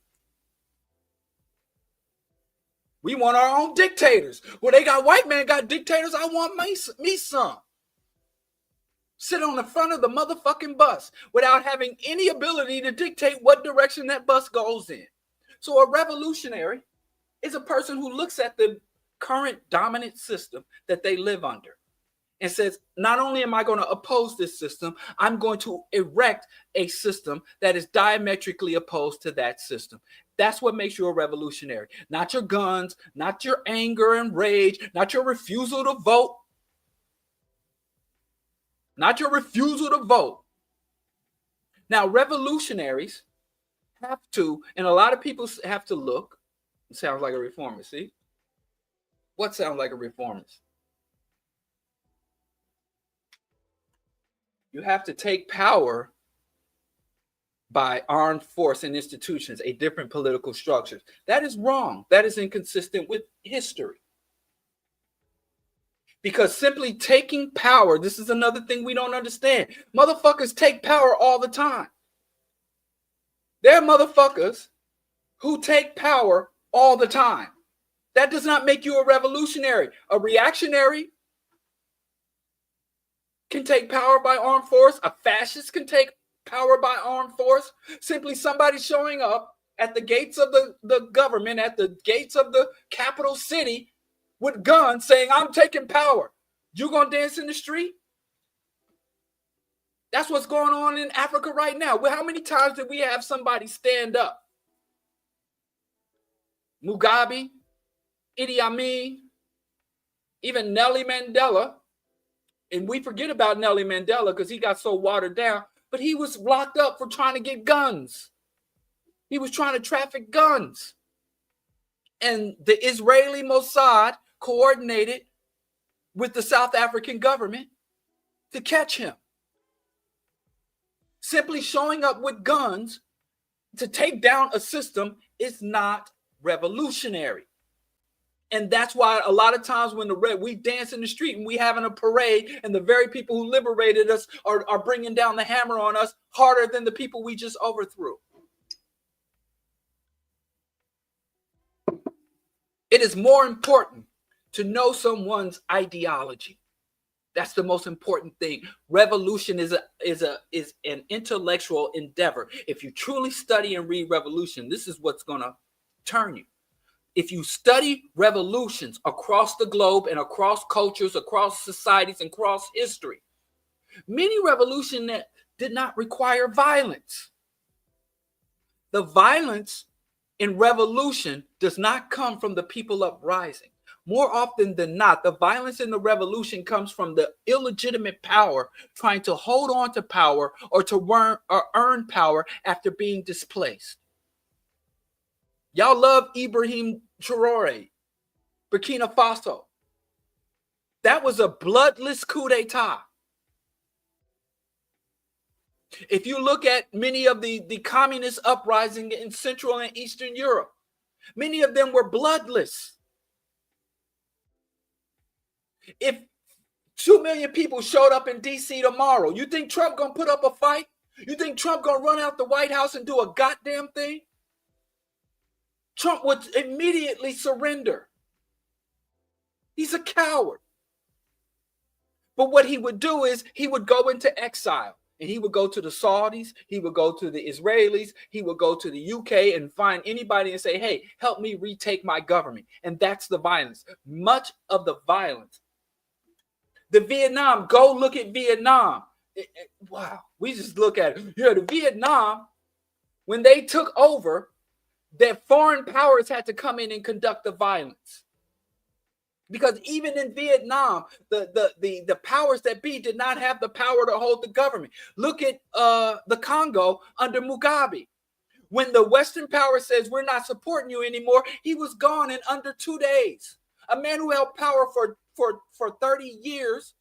We want our own dictators. Well, they got white man got dictators. I want me some. Sit on the front of the motherfucking bus without having any ability to dictate what direction that bus goes in. So a revolutionary is a person who looks at the current dominant system that they live under and says, not only am I going to oppose this system, I'm going to erect a system that is diametrically opposed to that system. That's what makes you a revolutionary. Not your guns, not your anger and rage, not your refusal to vote. Not your refusal to vote. Now, revolutionaries have to, and a lot of people have to look. It sounds like a reformist. See? What sounds like a reformist? You have to take power by armed force and institutions, a different political structures. That is wrong. That is inconsistent with history. Because simply taking power, this is another thing we don't understand. Motherfuckers take power all the time. There are motherfuckers who take power all the time. That does not make you a revolutionary. A reactionary can take power by armed force. A fascist can take power by armed force. Simply somebody showing up at the gates of the government, at the gates of the capital city, with guns saying, I'm taking power. You gonna dance in the street? That's what's going on in Africa right now. Well, how many times did we have somebody stand up? Mugabe, Idi Amin, even Nelly Mandela. And we forget about Nelly Mandela because he got so watered down, but he was locked up for trying to get guns. He was trying to traffic guns. And the Israeli Mossad coordinated with the South African government to catch him. Simply showing up with guns to take down a system is not revolutionary. And that's why a lot of times when we dance in the street and we having a parade and the very people who liberated us are bringing down the hammer on us harder than the people we just overthrew. It is more important to know someone's ideology. That's the most important thing. Revolution is an intellectual endeavor. If you truly study and read revolution, this is what's going to turn you. If you study revolutions across the globe and across cultures, across societies, and across history, many revolutions that did not require violence. The violence in revolution does not come from the people uprising. More often than not, the violence in the revolution comes from the illegitimate power trying to hold on to power or to earn power after being displaced. Y'all love Ibrahim Traore, Burkina Faso. That was a bloodless coup d'etat. If you look at many of the communist uprisings in Central and Eastern Europe, many of them were bloodless. If 2 million people showed up in D.C. tomorrow, you think Trump gonna put up a fight? You think Trump gonna run out the White House and do a goddamn thing? Trump would immediately surrender. He's a coward. But what he would do is he would go into exile, and he would go to the Saudis, he would go to the Israelis, he would go to the UK and find anybody and say, hey, help me retake my government. And that's the violence. Much of the violence. The Vietnam, go look at Vietnam. Wow, we just look at it. Yeah, the Vietnam, when they took over, that foreign powers had to come in and conduct the violence. Because even in Vietnam, the powers that be did not have the power to hold the government. Look at the Congo under Mugabe. When the Western power says we're not supporting you anymore, he was gone in under 2 days. A man who held power for 30 years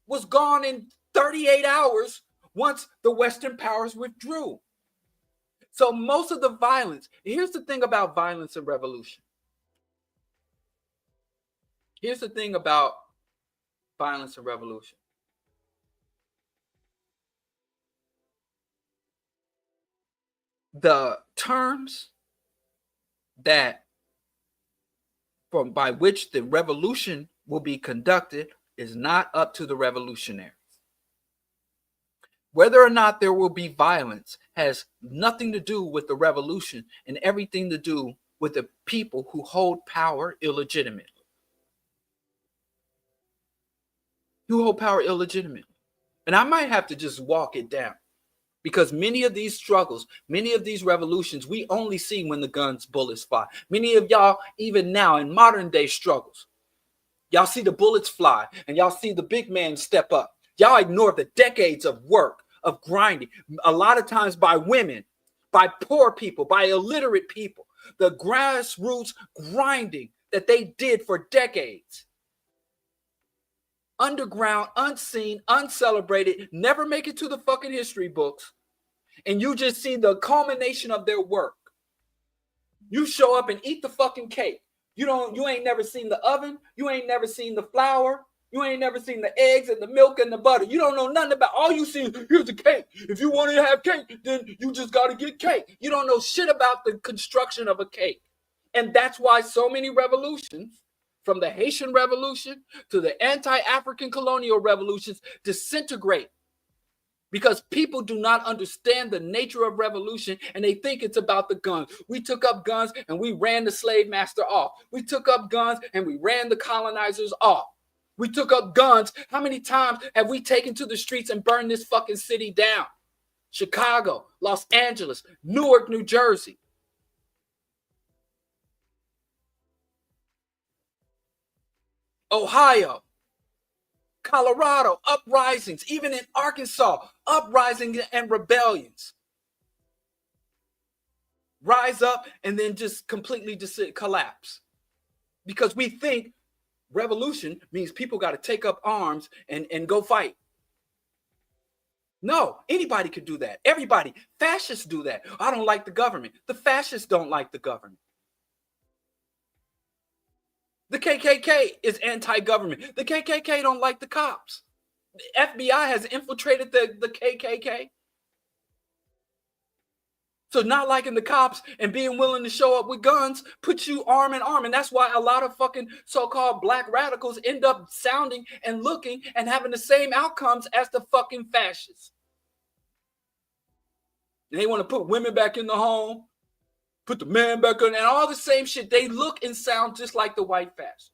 was gone in 38 hours once the Western powers withdrew. So most of the violence, here's the thing about violence and revolution. Here's the thing about violence and revolution. The terms that by which the revolution will be conducted is not up to the revolutionaries. Whether or not there will be violence has nothing to do with the revolution and everything to do with the people who hold power illegitimately. And I might have to just walk it down, because many of these struggles, many of these revolutions, we only see when the guns, bullets fly. Many of y'all, even now in modern day struggles, y'all see the bullets fly and y'all see the big man step up. Y'all ignore the decades of work, of grinding, a lot of times by women, by poor people, by illiterate people, the grassroots grinding that they did for decades. Underground, unseen, uncelebrated, never make it to the fucking history books. And you just see the culmination of their work. You show up and eat the fucking cake. You ain't never seen the oven. You ain't never seen the flour. You ain't never seen the eggs and the milk and the butter. You don't know nothing about, all you see is, here's the cake. If you want to have cake, then you just got to get cake. You don't know shit about the construction of a cake. And that's why so many revolutions, from the Haitian Revolution to the anti-African colonial revolutions, disintegrate. Because people do not understand the nature of revolution, and they think it's about the guns. We took up guns and we ran the slave master off. We took up guns and we ran the colonizers off. We took up guns. How many times have we taken to the streets and burned this fucking city down? Chicago, Los Angeles, Newark, New Jersey. Ohio, Colorado, uprisings, even in Arkansas, uprisings and rebellions. Rise up and then just completely collapse. Because we think revolution means people got to take up arms and go fight. No, anybody could do that. Everybody. Fascists do that. I don't like the government. The fascists don't like the government. The KKK is anti-government. The KKK don't like the cops. The FBI has infiltrated the KKK. So not liking the cops and being willing to show up with guns puts you arm in arm. And that's why a lot of fucking so-called black radicals end up sounding and looking and having the same outcomes as the fucking fascists. And they want to put women back in the home, put the man back in, and all the same shit. They look and sound just like the white fascists.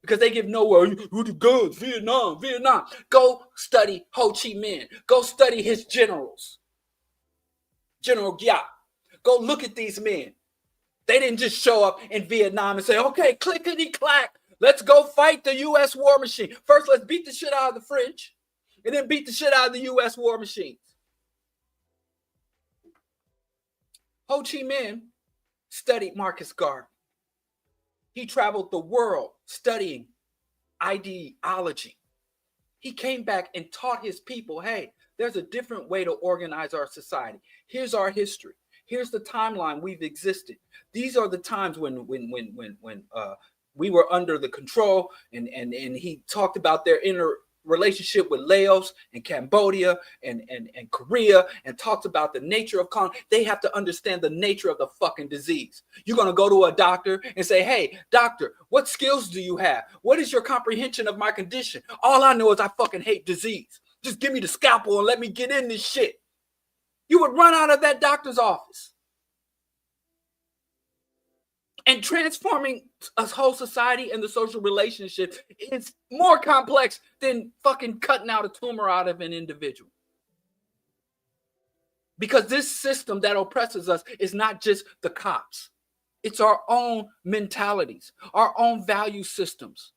Because they give nowhere. Who the guns? Vietnam. Go study Ho Chi Minh. Go study his generals. General Giap. Go look at these men. They didn't just show up in Vietnam and say, okay, clickety clack, let's go fight the U.S. war machine. First, let's beat the shit out of the French, and then beat the shit out of the U.S. war machines. Ho Chi Minh studied Marcus Garvey. He traveled the world studying ideology. He came back and taught his people, hey, there's a different way to organize our society. Here's our history. Here's the timeline we've existed. These are the times when we were under the control, and he talked about their inner relationship with Laos and Cambodia and Korea and talks about the nature of they have to understand the nature of the fucking disease. You're going to go to a doctor and say, hey, doctor, what skills do you have? What is your comprehension of my condition? All I know is I fucking hate disease. Just give me the scalpel and let me get in this shit. You would run out of that doctor's office. And transforming a whole society and the social relationship is more complex than fucking cutting out a tumor out of an individual. Because this system that oppresses us is not just the cops. It's our own mentalities, our own value systems,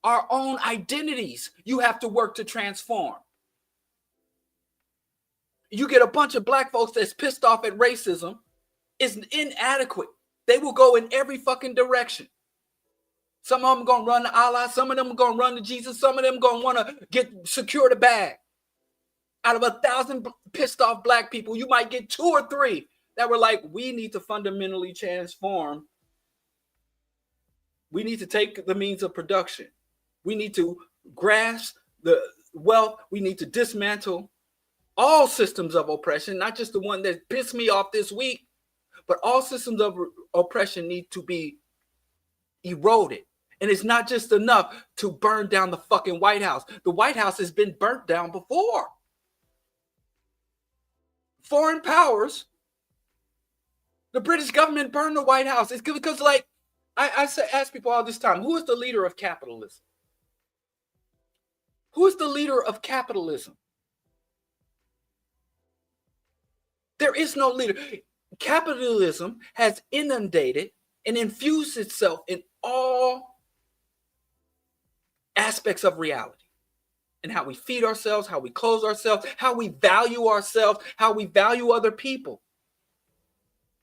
our own identities you have to work to transform. You get a bunch of black folks that's pissed off at racism, is inadequate. They will go in every fucking direction. Some of them going to run to Allah. Some of them are going to run to Jesus. Some of them going to want to secure the bag. Out of 1,000 pissed off black people, you might get 2 or 3 that were like, we need to fundamentally transform. We need to take the means of production. We need to grasp the wealth. We need to dismantle all systems of oppression, not just the one that pissed me off this week. But all systems of oppression need to be eroded. And it's not just enough to burn down the fucking White House. The White House has been burnt down before. Foreign powers, the British government burned the White House. It's because, like, I ask people all this time, who is the leader of capitalism? Who is the leader of capitalism? There is no leader. Capitalism has inundated and infused itself in all aspects of reality, and how we feed ourselves, how we clothe ourselves, how we value ourselves, how we value other people,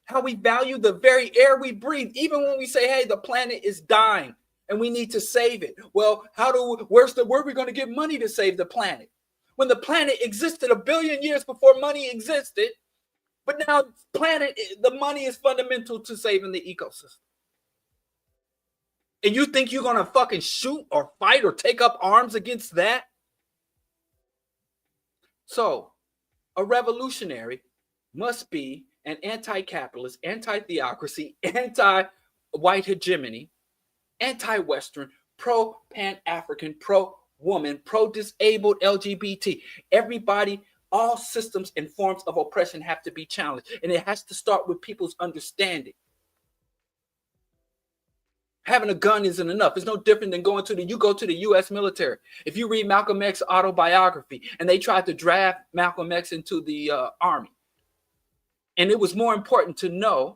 how we value the very air we breathe. Even when we say, hey, the planet is dying and we need to save it. Well, where are we going to get money to save the planet? When the planet existed 1 billion years before money existed. But now the money is fundamental to saving the ecosystem. And you think you're going to fucking shoot or fight or take up arms against that? So a revolutionary must be an anti-capitalist, anti-theocracy, anti-white hegemony, anti-Western, pro-Pan-African, pro-woman, pro-disabled, LGBT. Everybody. All systems and forms of oppression have to be challenged. And it has to start with people's understanding. Having a gun isn't enough. It's no different than you go to the U.S. military. If you read Malcolm X's autobiography, and they tried to draft Malcolm X into the army. And it was more important to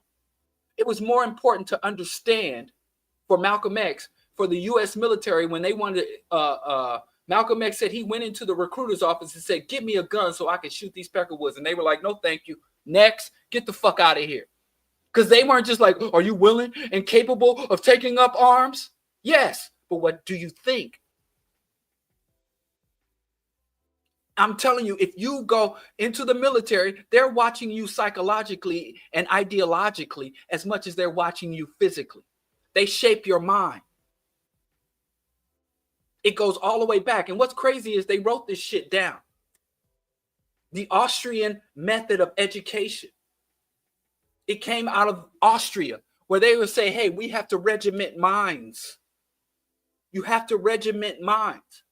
understand for Malcolm X, for the U.S. military, when they wanted Malcolm X said he went into the recruiter's office and said, give me a gun so I can shoot these Peckerwoods. And they were like, no, thank you. Next, get the fuck out of here. Because they weren't just like, are you willing and capable of taking up arms? Yes. But what do you think? I'm telling you, if you go into the military, they're watching you psychologically and ideologically as much as they're watching you physically. They shape your mind. It goes all the way back. And what's crazy is they wrote this shit down. The Austrian method of education. It came out of Austria, where they would say, hey, we have to regiment minds. You have to regiment minds.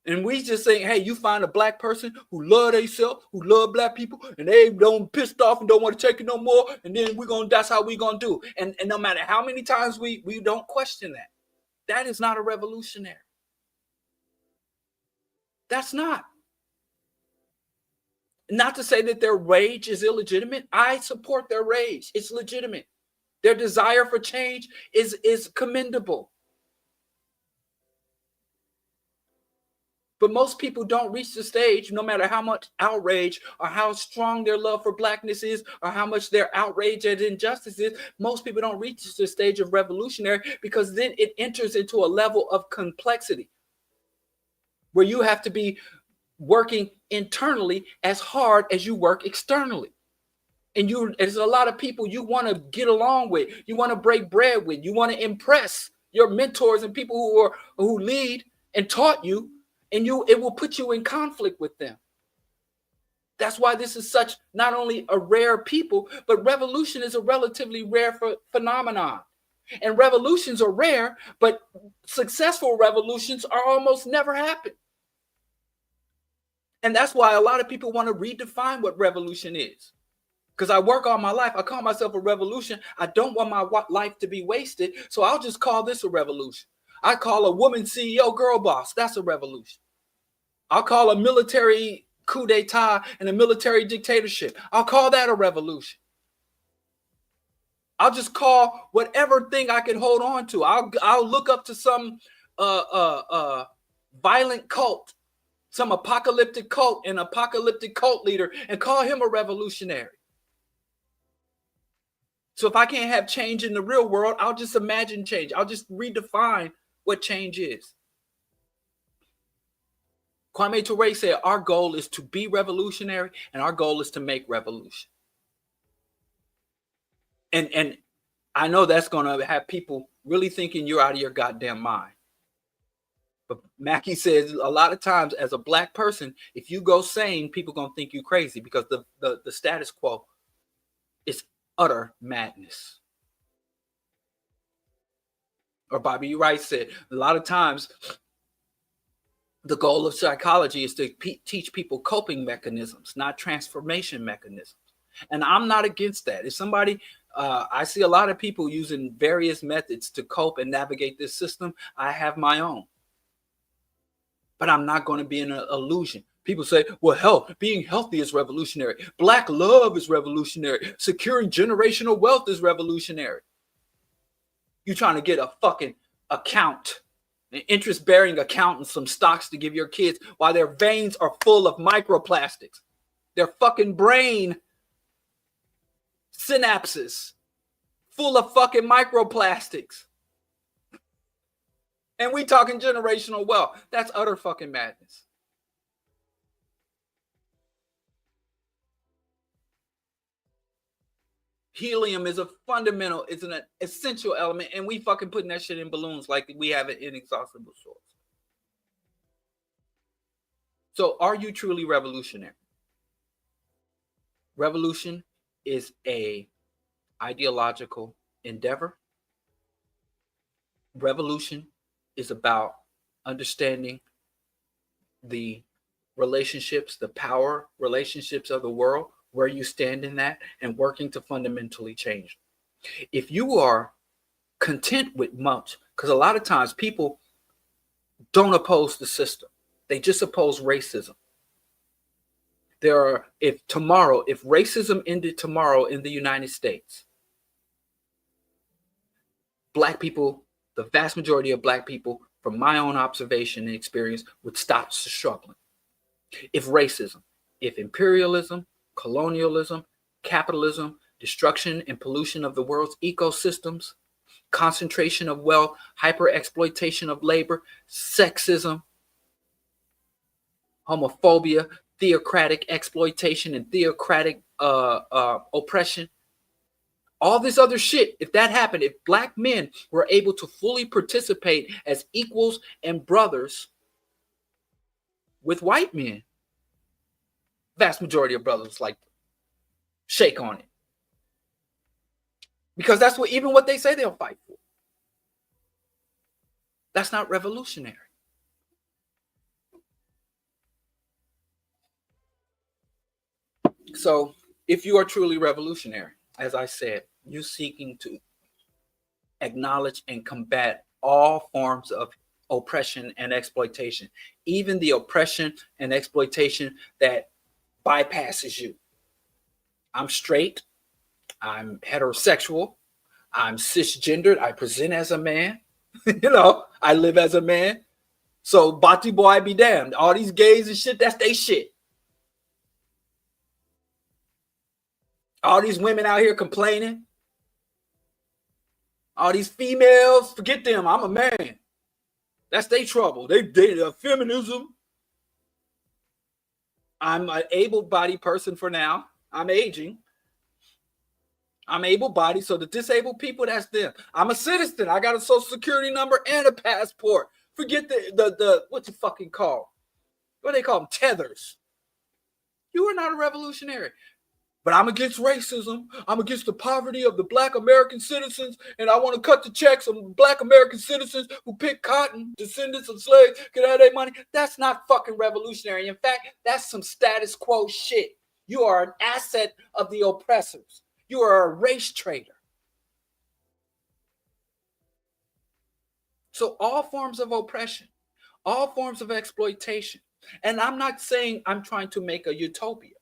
And we just say, hey, you find a black person who love themselves, who love black people, and they don't pissed off and don't want to take it no more. And then that's how we're going to do. And no matter how many times we don't question that. That is not a revolutionary. That's not. Not to say that their rage is illegitimate. I support their rage. It's legitimate. Their desire for change is commendable. But most people don't reach the stage, no matter how much outrage or how strong their love for blackness is, or how much their outrage at injustice is. Most people don't reach the stage of revolutionary, because then it enters into a level of complexity where you have to be working internally as hard as you work externally. And there's a lot of people you want to get along with, you want to break bread with, you want to impress your mentors and people who lead and taught you. And it will put you in conflict with them. That's why this is such not only a rare people, but revolution is a relatively rare phenomenon. And revolutions are rare, but successful revolutions are almost never happen. And that's why a lot of people want to redefine what revolution is. Because I work all my life. I call myself a revolution. I don't want my life to be wasted. So I'll just call this a revolution. I call a woman CEO girl boss. That's a revolution. I'll call a military coup d'etat and a military dictatorship. I'll call that a revolution. I'll just call whatever thing I can hold on to. I'll look up to some violent cult, some apocalyptic cult, an apocalyptic cult leader, and call him a revolutionary. So if I can't have change in the real world, I'll just imagine change. I'll just redefine what change is. Kwame Ture said, our goal is to be revolutionary, and our goal is to make revolution. And I know that's going to have people really thinking you're out of your goddamn mind. But Mackie says a lot of times as a black person, if you go sane, people are going to think you crazy because the status quo is utter madness. Or Bobby Wright said, a lot of times the goal of psychology is to teach people coping mechanisms, not transformation mechanisms. And I'm not against that. If somebody, I see a lot of people using various methods to cope and navigate this system. I have my own. But I'm not going to be in an illusion. People say, well, being healthy is revolutionary. Black love is revolutionary. Securing generational wealth is revolutionary. You're trying to get a fucking account, an interest-bearing account and some stocks to give your kids while their veins are full of microplastics. Their fucking brain synapses full of fucking microplastics. And we talking generational wealth. That's utter fucking madness. Helium is a fundamental, it's an essential element, and we fucking putting that shit in balloons like we have an inexhaustible source. So are you truly revolutionary? Revolution is a ideological endeavor. Revolution is about understanding the relationships, the power relationships of the world, where you stand in that, and working to fundamentally change. If you are content with much, because a lot of times people don't oppose the system, they just oppose racism. If racism ended tomorrow in the United States, black people, the vast majority of black people, from my own observation and experience, would stop struggling. If racism, if imperialism, colonialism, capitalism, destruction and pollution of the world's ecosystems, concentration of wealth, hyper-exploitation of labor, sexism, homophobia, theocratic exploitation, and theocratic oppression, all this other shit, if that happened, if black men were able to fully participate as equals and brothers with white men, vast majority of brothers like shake on it. Because that's what they say they'll fight for. That's not revolutionary. So if you are truly revolutionary, as I said, you're seeking to acknowledge and combat all forms of oppression and exploitation, even the oppression and exploitation that bypasses you. I'm straight, I'm heterosexual, I'm cisgendered, I present as a man, I live as a man. So Bati boy be damned. All these gays and shit, that's they shit. All these women out here complaining. All these females, forget them. I'm a man. That's their trouble. They feminism. I'm an able-bodied person for now. I'm aging. I'm able-bodied, so the disabled people, that's them. I'm a citizen. I got a social security number and a passport. Forget the what's it fucking called? What do they call them? Tethers. You are not a revolutionary. But I'm against racism. I'm against the poverty of the Black American citizens, and I want to cut the checks on Black American citizens who pick cotton, descendants of slaves, get out of their money. That's not fucking revolutionary. In fact, that's some status quo shit. You are an asset of the oppressors. You are a race traitor. So all forms of oppression, all forms of exploitation. And I'm not saying I'm trying to make a utopia.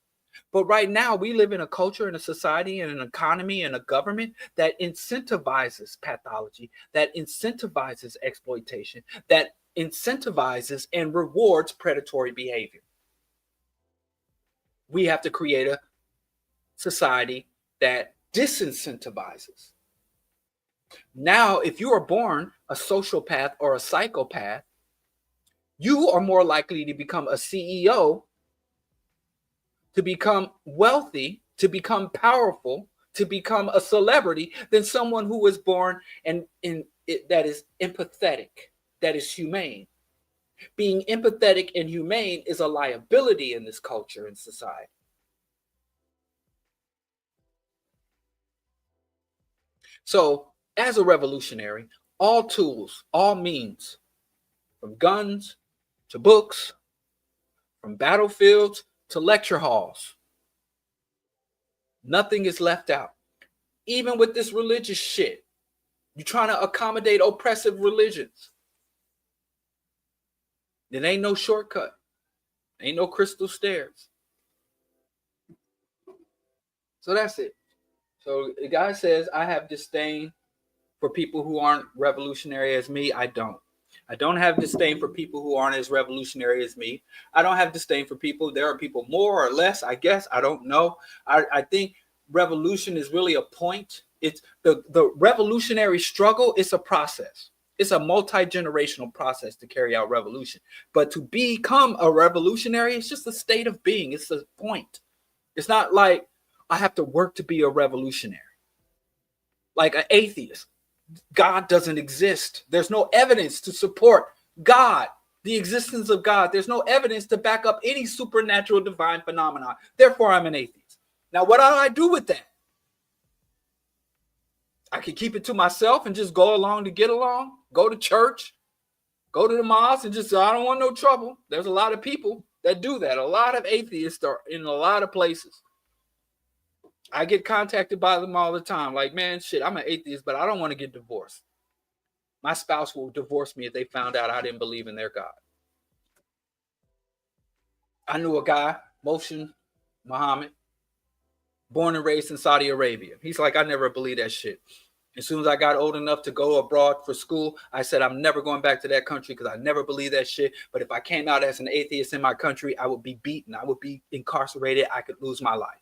But right now, we live in a culture and a society and an economy and a government that incentivizes pathology, that incentivizes exploitation, that incentivizes and rewards predatory behavior. We have to create a society that disincentivizes. Now, if you are born a sociopath or a psychopath, you are more likely to become a CEO, to become wealthy, to become powerful, to become a celebrity than someone who was born and that is empathetic, that is humane. Being empathetic and humane is a liability in this culture and society. So, as a revolutionary, all tools, all means, from guns to books, from battlefields to lecture halls, nothing is left out. Even with this religious shit, you're trying to accommodate oppressive religions. There ain't no shortcut. Ain't no crystal stairs. So that's it. So the guy says, I have disdain for people who aren't revolutionary as me. I don't. I don't have disdain for people who aren't as revolutionary as me. I don't have disdain for people. There are people more or less, I guess. I don't know. I think revolution is really a point. It's the revolutionary struggle. It's a process. It's a multi-generational process to carry out revolution. But to become a revolutionary, it's just a state of being. It's a point. It's not like I have to work to be a revolutionary. Like an atheist. God doesn't exist. There's no evidence to support God, the existence of God. There's no evidence to back up any supernatural divine phenomenon. Therefore, I'm an atheist. Now, what do I do with that? I can keep it to myself and just go along to get along, go to church, go to the mosque and just say, I don't want no trouble. There's a lot of people that do that. A lot of atheists are in a lot of places. I get contacted by them all the time. Like, man, shit, I'm an atheist, but I don't want to get divorced. My spouse will divorce me if they found out I didn't believe in their God. I knew a guy, Mohsin Muhammad, born and raised in Saudi Arabia. He's like, I never believed that shit. As soon as I got old enough to go abroad for school, I said, I'm never going back to that country because I never believed that shit. But if I came out as an atheist in my country, I would be beaten. I would be incarcerated. I could lose my life.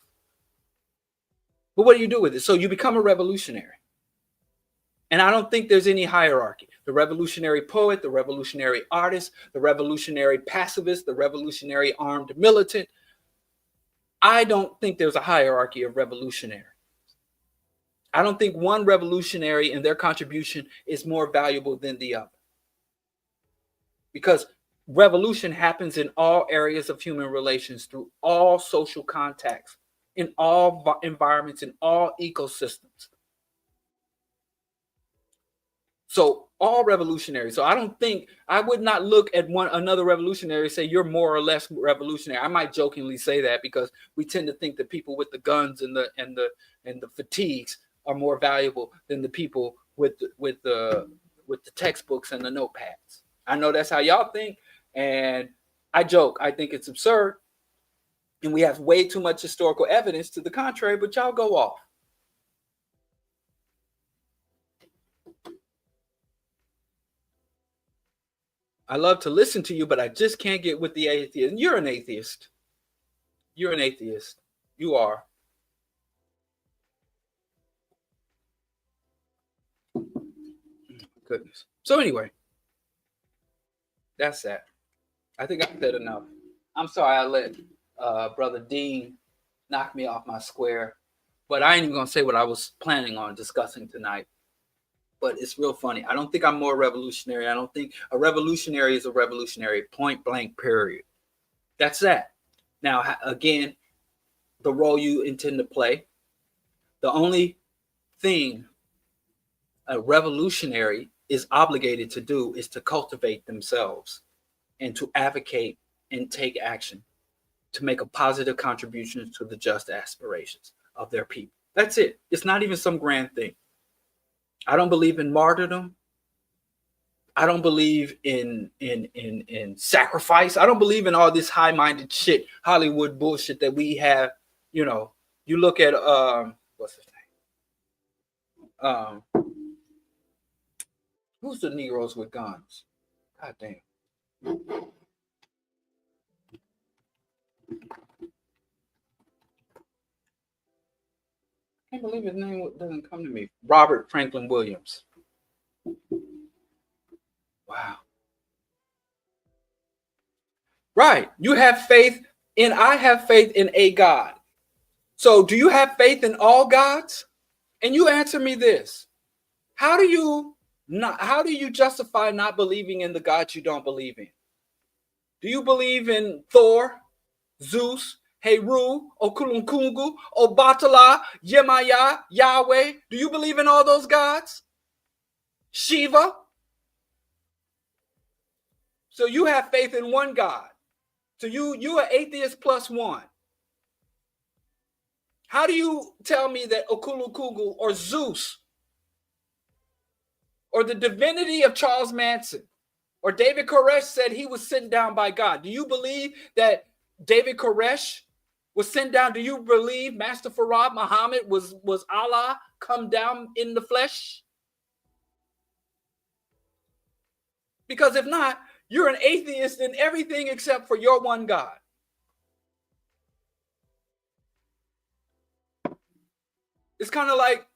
But what do you do with it? So you become a revolutionary. And I don't think there's any hierarchy. The revolutionary poet, the revolutionary artist, the revolutionary pacifist, the revolutionary armed militant. I don't think there's a hierarchy of revolutionary. I don't think one revolutionary and their contribution is more valuable than the other. Because revolution happens in all areas of human relations, through all social contacts, in all environments, in all ecosystems. So all revolutionaries. So I would not look at another revolutionary and say you're more or less revolutionary. I might jokingly say that because we tend to think that people with the guns and the fatigues are more valuable than the people with the textbooks and the notepads. I know that's how y'all think, and I joke. I think it's absurd, and we have way too much historical evidence to the contrary. But y'all go off. I love to listen to you, but I just can't get with the atheist. And you're an atheist. You're an atheist. You are. Goodness. So anyway, that's that. I think I said enough. I'm sorry I let Brother Dean knock me off my square, but I ain't even gonna say what I was planning on discussing tonight. But it's real funny. I don't think I'm more revolutionary. I don't think a revolutionary is a revolutionary, point blank, period. That's that. Now, again, the role you intend to play. The only thing a revolutionary is obligated to do is to cultivate themselves and to advocate and take action to make a positive contribution to the just aspirations of their people. That's it. It's not even some grand thing. I don't believe in martyrdom. I don't believe in sacrifice. I don't believe in all this high-minded shit, Hollywood bullshit that we have. You know, you look at what's his name? Who's the Negroes with guns? God damn. I can't believe his name doesn't come to me. Robert Franklin Williams. Wow. Right. You have faith in, I have faith in a God. So do you have faith in all gods? And you answer me this. How do you justify not believing in the God you don't believe in? Do you believe in Thor, Zeus, Heru, Okulunkungu, Obatala, Yemaya, Yahweh? Do you believe in all those gods? Shiva? So you have faith in one God. So you are atheist plus one. How do you tell me that Okulunkungu or Zeus or the divinity of Charles Manson or David Koresh said he was sent down by God? Do you believe that David Koresh was sent down? Do you believe Master Farad Muhammad was Allah come down in the flesh? Because if not, you're an atheist in everything except for your one God. It's kind of like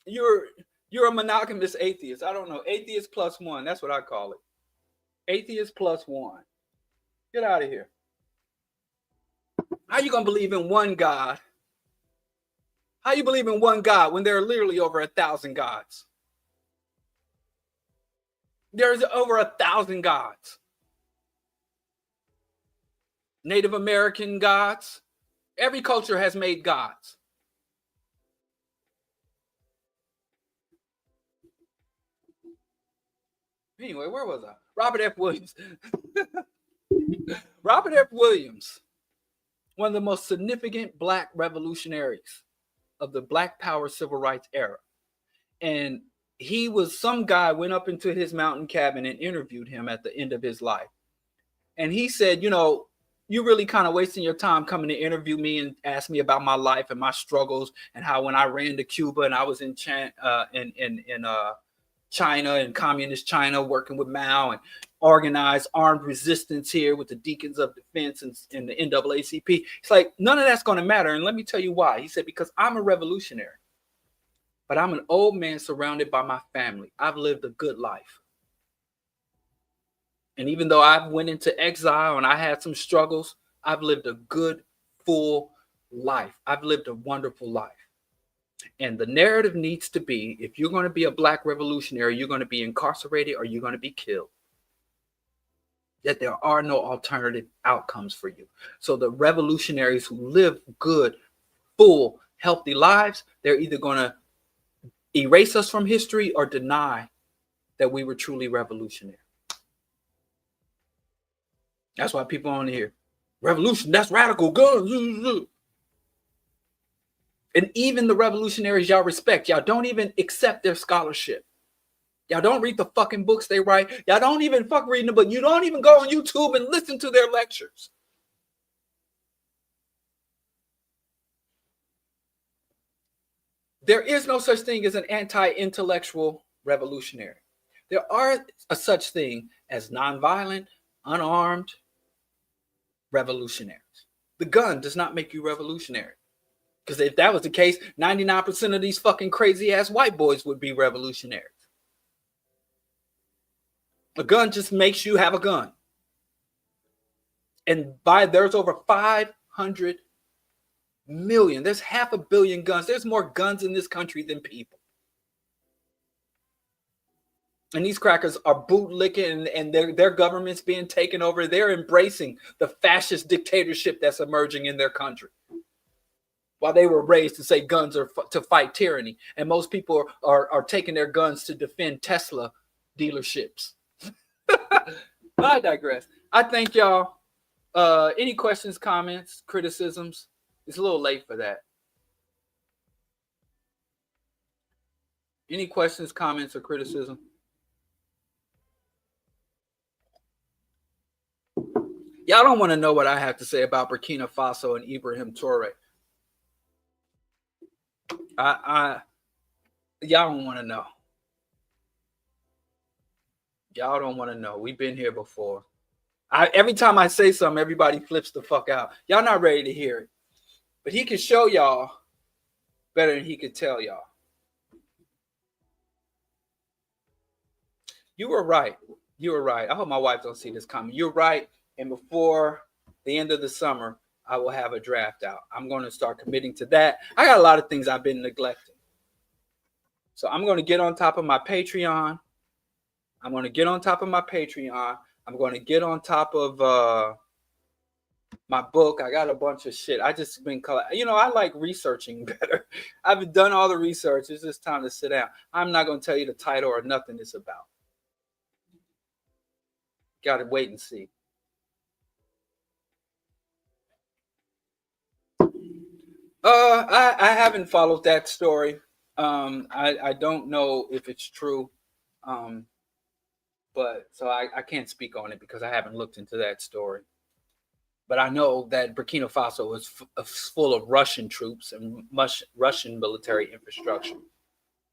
you're a monogamous atheist. I don't know. Atheist plus one. That's what I call it. Atheist plus one. Get out of here. How you going to believe in one God? How you believe in one God when there are literally over 1,000 gods? There's over 1,000 gods. Native American gods. Every culture has made gods. Anyway, where was I? Robert F. Williams. Robert F. Williams, one of the most significant Black revolutionaries of the Black Power civil rights era. And he was, some guy went up into his mountain cabin and interviewed him at the end of his life. And he said, you know, you're really kind of wasting your time coming to interview me and ask me about my life and my struggles and how when I ran to Cuba and I was in China and communist China working with Mao and organized armed resistance here with the Deacons of Defense and the NAACP. It's like, none of that's going to matter. And let me tell you why. He said, because I'm a revolutionary, but I'm an old man surrounded by my family. I've lived a good life. And even though I went into exile and I had some struggles, I've lived a good, full life. I've lived a wonderful life. And the narrative needs to be, if you're going to be a Black revolutionary, you're going to be incarcerated or you're going to be killed. That there are no alternative outcomes for you. So the revolutionaries who live good, full, healthy lives, they're either going to erase us from history or deny that we were truly revolutionary. That's why people on here, revolution, that's radical, guns. And even the revolutionaries y'all respect, y'all don't even accept their scholarship. Y'all don't read the fucking books they write. Y'all don't even fuck reading them, but you don't even go on YouTube and listen to their lectures. There is no such thing as an anti-intellectual revolutionary. There are a such thing as nonviolent, unarmed revolutionaries. The gun does not make you revolutionary. Because if that was the case, 99% of these fucking crazy ass white boys would be revolutionaries. A gun just makes you have a gun. And there's over 500 million. There's 500 million guns. There's more guns in this country than people. And these crackers are bootlicking, and their government's being taken over. They're embracing the fascist dictatorship that's emerging in their country. While they were raised to say guns are to fight tyranny, and most people are taking their guns to defend Tesla dealerships. I digress. I thank y'all. Any questions, comments, criticisms? It's a little late for that. Any questions, comments, or criticism? Y'all don't want to know what I have to say about Burkina Faso and Ibrahim Traore. Y'all don't want to know. Y'all don't want to know. We've been here before. Every time I say something, everybody flips the fuck out. Y'all not ready to hear it. But he can show y'all better than he could tell y'all. You were right. You were right. I hope my wife don't see this coming. You're right. And before the end of the summer, I will have a draft out. I'm going to start committing to that. I got a lot of things I've been neglecting. So I'm going to get on top of my Patreon. I'm going to get on top of my Patreon. I'm going to get on top of my book. I got a bunch of shit. I just been, I like researching better. I've done all the research. It's just time to sit down. I'm not going to tell you the title or nothing it's about. Got to wait and see. I haven't followed that story. I don't know if it's true. But so I can't speak on it because I haven't looked into that story. But I know that Burkina Faso is full of Russian troops and much Russian military infrastructure.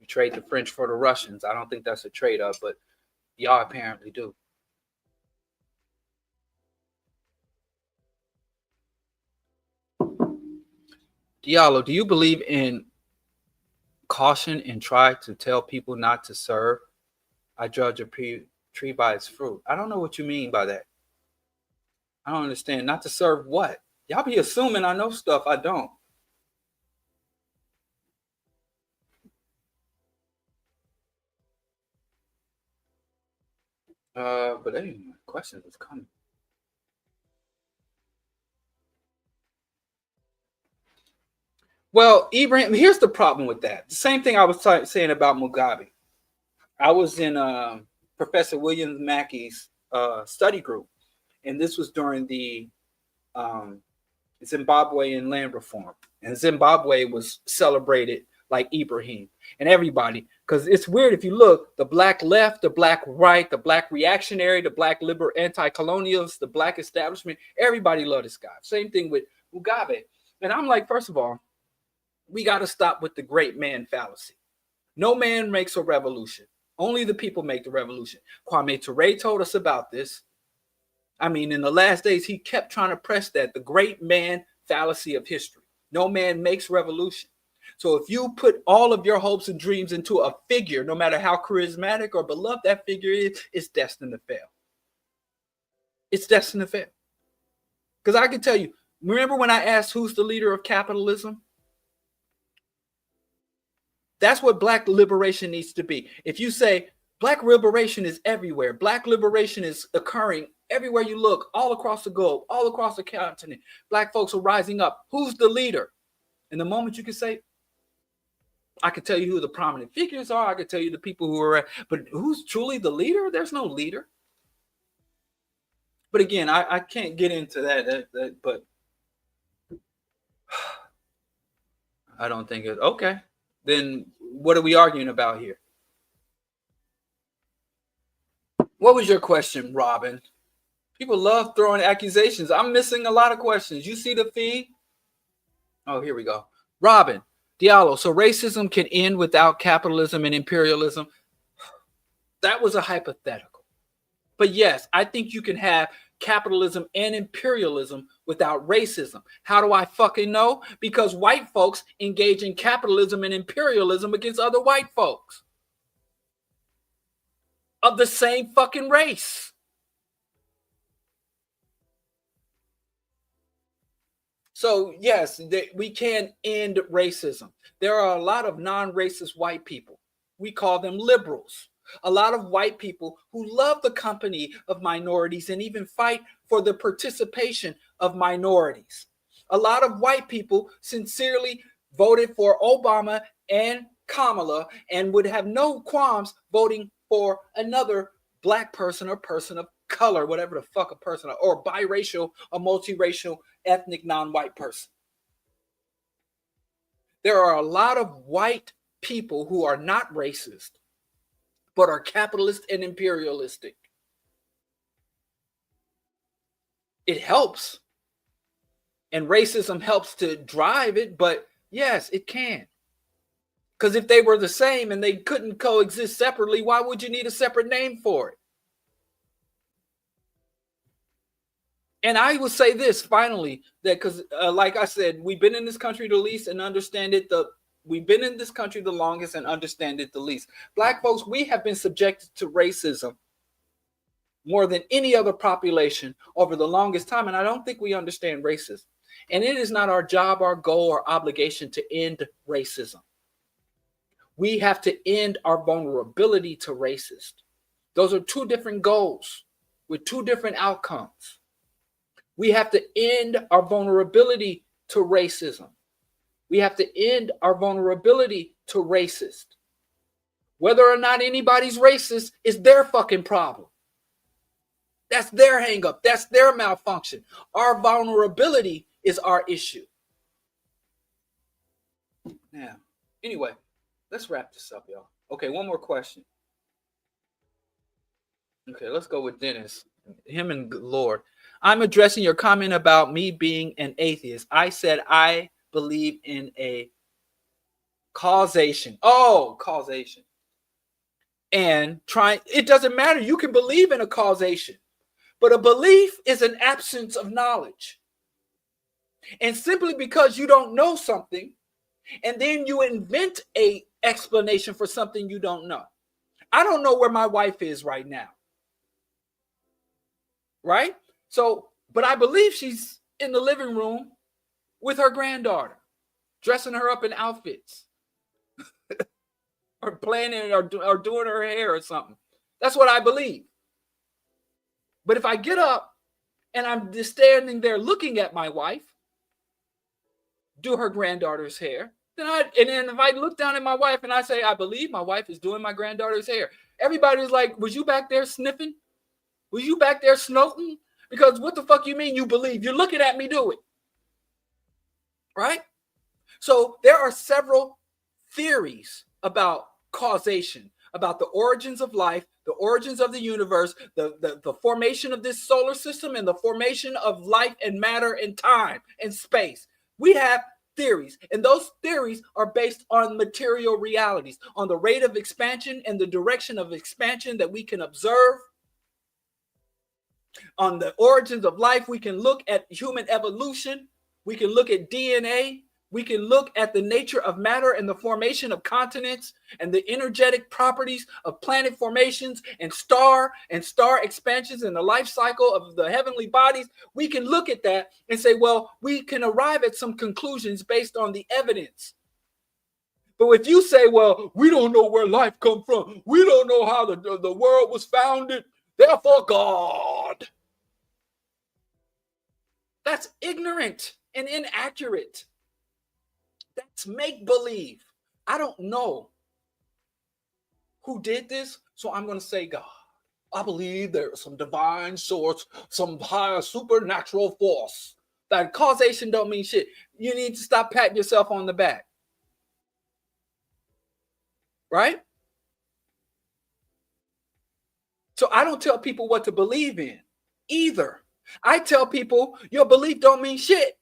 You trade the French for the Russians. I don't think that's a trade-up, but y'all apparently do. Diallo, do you believe in caution and try to tell people not to serve? I judge a tree by its fruit. I don't know what you mean by that. I don't understand. Not to serve what? Y'all be assuming I know stuff I don't. But anyway, questions is coming. Well, Ibrahim, here's the problem with that. The same thing I was saying about Mugabe. I was in Professor William Mackey's study group, and this was during the Zimbabwean land reform. And Zimbabwe was celebrated like Ibrahim and everybody, because it's weird if you look, the black left, the black right, the black reactionary, the black liberal anti-colonialists, the black establishment, everybody loved this guy. Same thing with Mugabe. And I'm like, first of all, we got to stop with the great man fallacy. No man makes a revolution. Only the people make the revolution. Kwame Ture told us about this. I mean, in the last days, he kept trying to press that, the great man fallacy of history. No man makes revolution. So if you put all of your hopes and dreams into a figure, no matter how charismatic or beloved that figure is, it's destined to fail. It's destined to fail. Because I can tell you, remember when I asked who's the leader of capitalism? That's what black liberation needs to be. If you say black liberation is everywhere, black liberation is occurring everywhere you look, all across the globe, all across the continent, black folks are rising up. Who's the leader? And the moment you can say, I can tell you who the prominent figures are, I can tell you the people who are, but who's truly the leader? There's no leader. But again, I can't get into that, but I don't think it. Okay, then what are we arguing about here? What was your question, Robin? People love throwing accusations. I'm missing a lot of questions. You see the feed? Oh, here we go. Robin, Diallo, so racism can end without capitalism and imperialism? That was a hypothetical. But yes, I think you can have capitalism and imperialism without racism. How do I fucking know? Because white folks engage in capitalism and imperialism against other white folks of the same fucking race. So yes, we can end racism. There are a lot of non-racist white people. We call them liberals. A lot of white people who love the company of minorities and even fight for the participation of minorities. A lot of white people sincerely voted for Obama and Kamala and would have no qualms voting for another black person or person of color, whatever the fuck a person, or biracial or multiracial ethnic non-white person. There are a lot of white people who are not racist, but are capitalist and imperialistic. It helps. And racism helps to drive it, but yes, it can. Because if they were the same and they couldn't coexist separately, why would you need a separate name for it? And I would say this finally, that because like I said, we've been in this country the least and understand it we've been in this country the longest and understand it the least. Black folks, we have been subjected to racism more than any other population over the longest time. And I don't think we understand racism. And it is not our job, our goal, or obligation to end racism. We have to end our vulnerability to racist. Those are two different goals with two different outcomes. We have to end our vulnerability to racism. We have to end our vulnerability to racist. Whether or not anybody's racist is their fucking problem. That's their hang up. That's their malfunction. Our vulnerability is our issue. Now, anyway, let's wrap this up, y'all. Okay, one more question. Okay, let's go with Dennis. Him and Lord. I'm addressing your comment about me being an atheist. I said I believe in a causation. Oh, causation. And it doesn't matter. You can believe in a causation. But a belief is an absence of knowledge. And simply because you don't know something, and then you invent a explanation for something you don't know. I don't know where my wife is right now. Right? So, but I believe she's in the living room with her granddaughter, dressing her up in outfits, or planning or doing her hair or something. That's what I believe. But if I get up and I'm just standing there looking at my wife do her granddaughter's hair, then if I look down at my wife and I say, I believe my wife is doing my granddaughter's hair, everybody's like, was you back there sniffing? Was you back there snorting? Because what the fuck you mean you believe? You're looking at me do it. Right? So there are several theories about causation, about the origins of life, the origins of the universe, the formation of this solar system, and the formation of life and matter and time and space. We have theories, and those theories are based on material realities, on the rate of expansion and the direction of expansion that we can observe. On the origins of life, we can look at human evolution. We can look at DNA. We can look at the nature of matter and the formation of continents and the energetic properties of planet formations and star expansions and the life cycle of the heavenly bodies. We can look at that and say, well, we can arrive at some conclusions based on the evidence. But if you say, well, we don't know where life comes from, we don't know how the world was founded, therefore God. That's ignorant and inaccurate. That's make-believe. I don't know who did this, so I'm going to say God. I believe there's some divine source, some higher supernatural force. That causation don't mean shit. You need to stop patting yourself on the back. Right? So I don't tell people what to believe in either. I tell people your belief don't mean shit.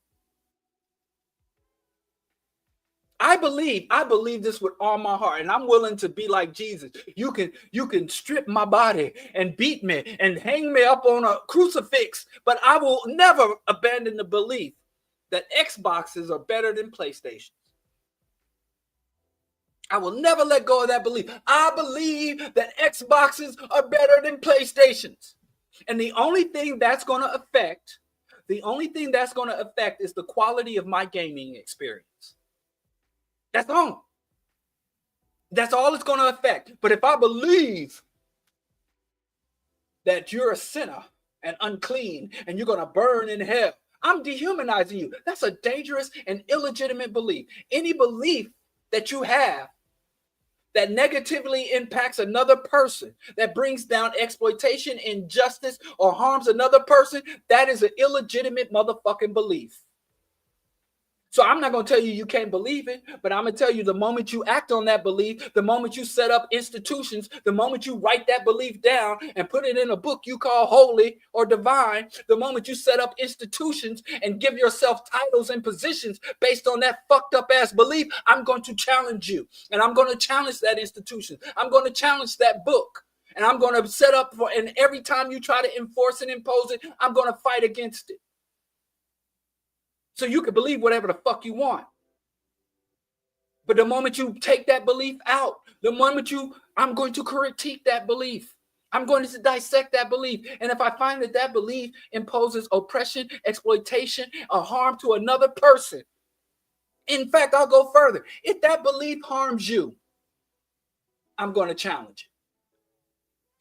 I believe this with all my heart, and I'm willing to be like Jesus. You can strip my body and beat me and hang me up on a crucifix, but I will never abandon the belief that Xboxes are better than PlayStations. I will never let go of that belief. I believe that Xboxes are better than PlayStations. And the only thing that's going to affect is the quality of my gaming experience. That's all. That's all it's going to affect. But if I believe that you're a sinner and unclean and you're going to burn in hell, I'm dehumanizing you. That's a dangerous and illegitimate belief. Any belief that you have that negatively impacts another person, that brings down exploitation, injustice, or harms another person, that is an illegitimate motherfucking belief. So I'm not going to tell you can't believe it, but I'm going to tell you the moment you act on that belief, the moment you set up institutions, the moment you write that belief down and put it in a book you call holy or divine, the moment you set up institutions and give yourself titles and positions based on that fucked up ass belief, I'm going to challenge you. And I'm going to challenge that institution. I'm going to challenge that book. And I'm going to set up for, and every time you try to enforce and impose it, I'm going to fight against it. So you can believe whatever the fuck you want. But the moment you take that belief out, the moment I'm going to critique that belief. I'm going to dissect that belief. And if I find that that belief imposes oppression, exploitation, or harm to another person, in fact, I'll go further. If that belief harms you, I'm going to challenge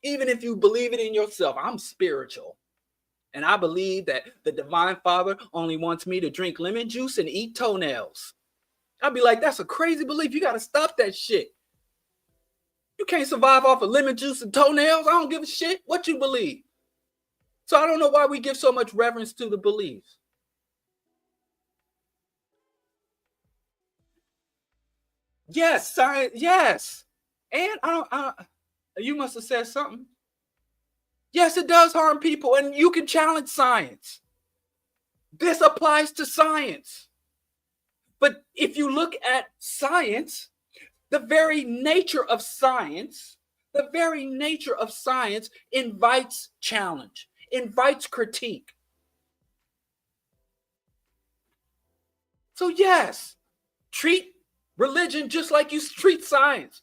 it. Even if you believe it in yourself, I'm spiritual. And I believe that the Divine Father only wants me to drink lemon juice and eat toenails. I'd be like, that's a crazy belief. You got to stop that shit. You can't survive off of lemon juice and toenails. I don't give a shit what you believe. So I don't know why we give so much reverence to the beliefs. Yes, science, yes. And you must have said something. Yes, it does harm people, and you can challenge science. This applies to science. But if you look at science, the very nature of science invites challenge, invites critique. So yes, treat religion just like you treat science.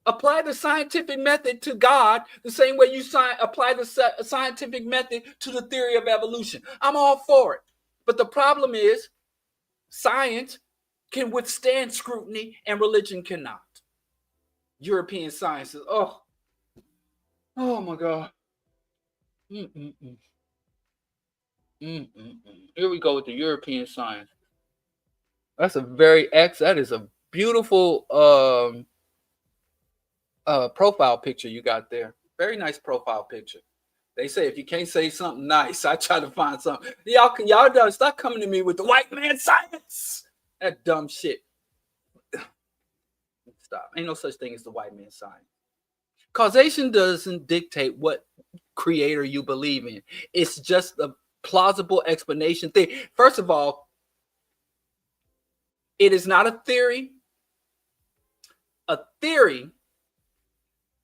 Apply the scientific method to God the same way you apply the scientific method to the theory of evolution. I'm all for it. But the problem is science can withstand scrutiny and religion cannot. European sciences. Oh my God. Here we go with the European science. That is a beautiful profile picture you got there. Very nice profile picture. They say if you can't say something nice, I try to find something. Y'all done stop coming to me with the white man science. That dumb shit. Stop. Ain't no such thing as the white man science. Causation doesn't dictate what creator you believe in. It's just a plausible explanation thing. First of all, it is not a theory. A theory,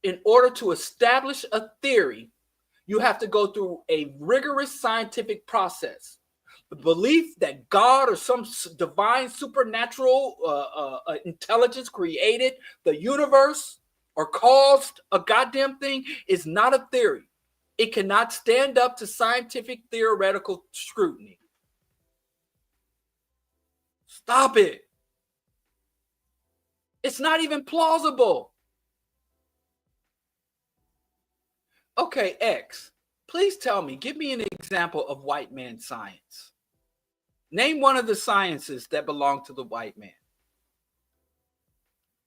in order to establish a theory, you have to go through a rigorous scientific process. The belief that God or some divine supernatural intelligence created the universe or caused a goddamn thing is not a theory. It cannot stand up to scientific theoretical scrutiny. Stop it. It's not even plausible. Okay, X, please tell me, give me an example of white man science. Name one of the sciences that belong to the white man.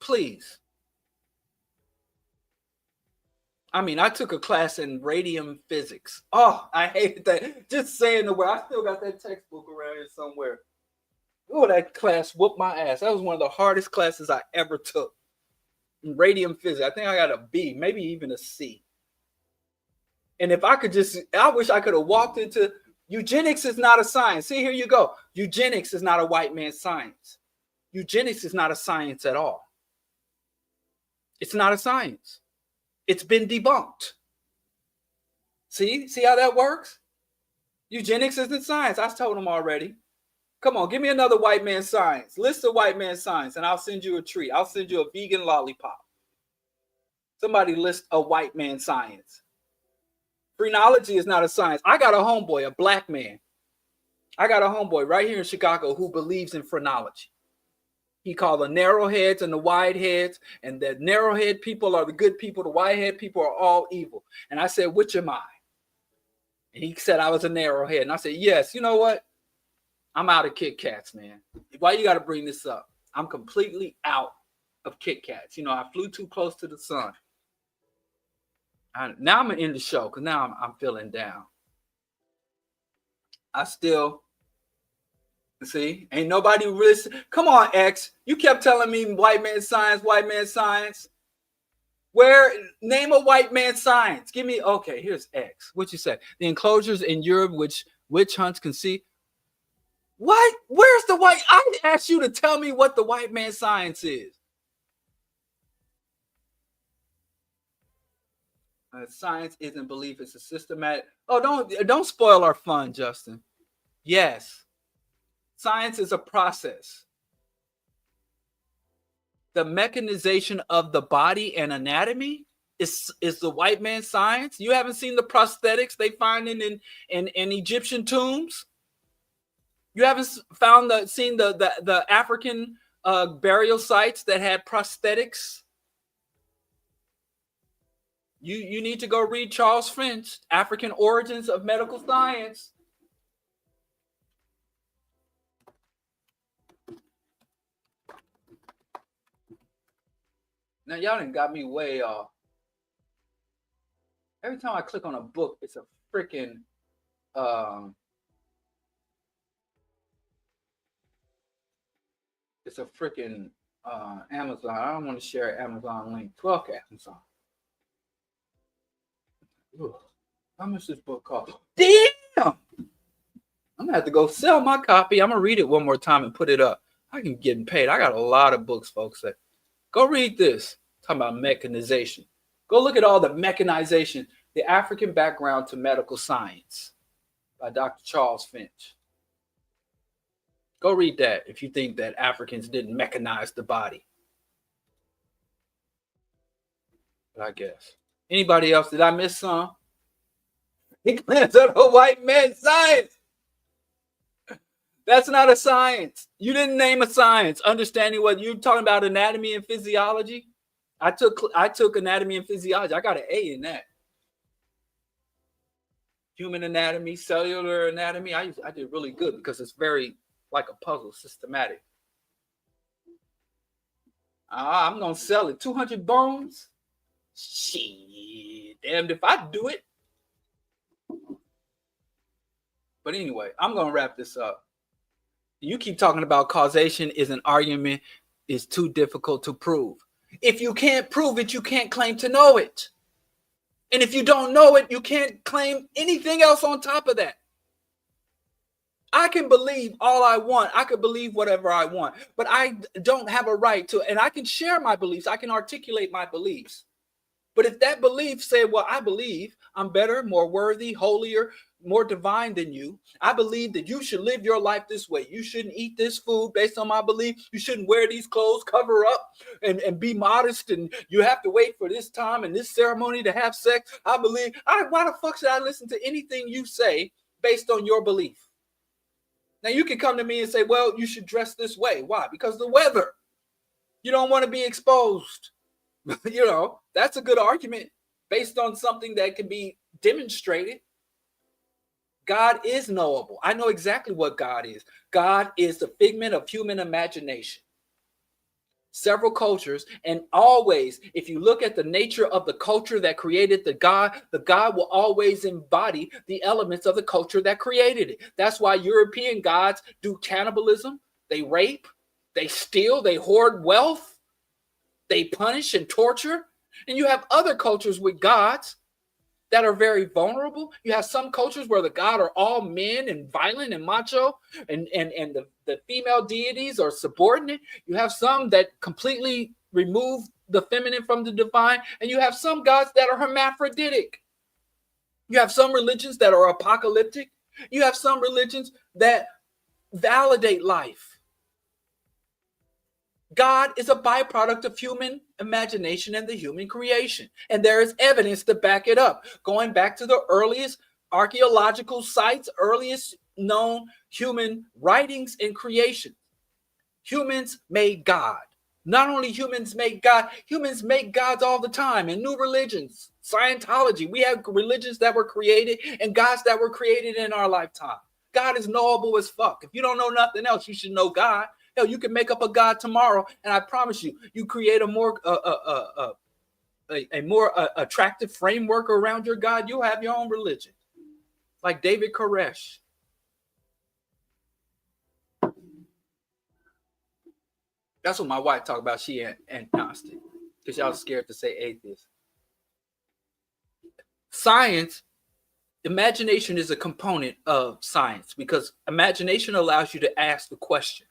Please. I mean, I took a class in radium physics. Oh, I hated that. Just saying the word. I still got that textbook around here somewhere. Oh, that class whooped my ass. That was one of the hardest classes I ever took. In radium physics. I think I got a B, maybe even a C. And if I could I wish I could have walked into eugenics is not a science. See, here you go. Eugenics is not a white man's science. Eugenics is not a science at all. It's not a science. It's been debunked. See how that works? Eugenics isn't science. I told them already. Come on, give me another white man science. List the white man science, and I'll send you a treat. I'll send you a vegan lollipop. Somebody list a white man science. Phrenology is not a science. I got a homeboy, a black man. I got a homeboy right here in Chicago who believes in phrenology. He called the narrowheads and the wideheads, and the narrowhead people are the good people, the widehead people are all evil. And I said, which am I? And he said I was a narrowhead. And I said, yes, you know what? I'm out of Kit Kats, man. Why you got to bring this up? I'm completely out of Kit Kats. You know, I flew too close to the sun. Now I'm going to end the show because now I'm feeling down. I still, see, ain't nobody really. Come on, X. You kept telling me white man science, white man science. Where, name a white man science. Give me, okay, here's X. What you say? The enclosures in Europe which witch hunts can see. What? Where's the white? I asked you to tell me what the white man science is. Science isn't belief, it's a systematic. Oh, don't spoil our fun, Justin. Yes. Science is a process. The mechanization of the body and anatomy is the white man science. You haven't seen the prosthetics they find in Egyptian tombs? You haven't seen the African burial sites that had prosthetics? You need to go read Charles French, African Origins of Medical Science. Now, y'all done got me way off. Every time I click on a book, it's a freaking Amazon. I don't want to share an Amazon link. Fuck Amazon. Ugh. How much this book cost? Damn! I'm gonna have to go sell my copy. I'm gonna read it one more time and put it up. I can get paid. I got a lot of books, folks. Go read this. Talking about mechanization. Go look at all the mechanization, the African background to medical science by Dr. Charles Finch. Go read that if you think that Africans didn't mechanize the body. But I guess. Anybody else? Did I miss some? He claims of a white man science. That's not a science. You didn't name a science. Understanding what you're talking about, anatomy and physiology. I took anatomy and physiology. I got an A in that. Human anatomy, cellular anatomy. I did really good because it's very like a puzzle, systematic. I'm gonna sell it. 200 bones. Shit, damned if I do it. But anyway, I'm gonna wrap this up. You keep talking about causation is an argument, is too difficult to prove. If you can't prove it, you can't claim to know it. And if you don't know it, you can't claim anything else on top of that. I can believe all I want. I can believe whatever I want, but I don't have a right to, and I can share my beliefs. I can articulate my beliefs. But if that belief say, well, I believe I'm better, more worthy, holier, more divine than you. I believe that you should live your life this way. You shouldn't eat this food based on my belief. You shouldn't wear these clothes, cover up and be modest. And you have to wait for this time and this ceremony to have sex. I believe, why the fuck should I listen to anything you say based on your belief? Now you can come to me and say, well, you should dress this way. Why? Because the weather. You don't want to be exposed. You know, that's a good argument based on something that can be demonstrated. God is knowable. I know exactly what God is. God is the figment of human imagination. Several cultures, and always, if you look at the nature of the culture that created the God will always embody the elements of the culture that created it. That's why European gods do cannibalism, they rape, they steal, they hoard wealth, they punish and torture. And you have other cultures with gods that are very vulnerable. You have some cultures where the god are all men and violent and macho, and the female deities are subordinate. You have some that completely remove the feminine from the divine, and you have some gods that are hermaphroditic. You have some religions that are apocalyptic. You have some religions that validate life. God is a byproduct of human imagination and the human creation. And there is evidence to back it up. Going back to the earliest archaeological sites, earliest known human writings and creation. Humans made God. Not only humans make God, humans make gods all the time. And new religions, Scientology, we have religions that were created and gods that were created in our lifetime. God is knowable as fuck. If you don't know nothing else, you should know God. Hell, you can make up a God tomorrow, and I promise you, you create a more attractive framework around your God, you'll have your own religion. Like David Koresh. That's what my wife talk about. She agnostic because y'all scared to say atheist. Science, imagination is a component of science because imagination allows you to ask the question.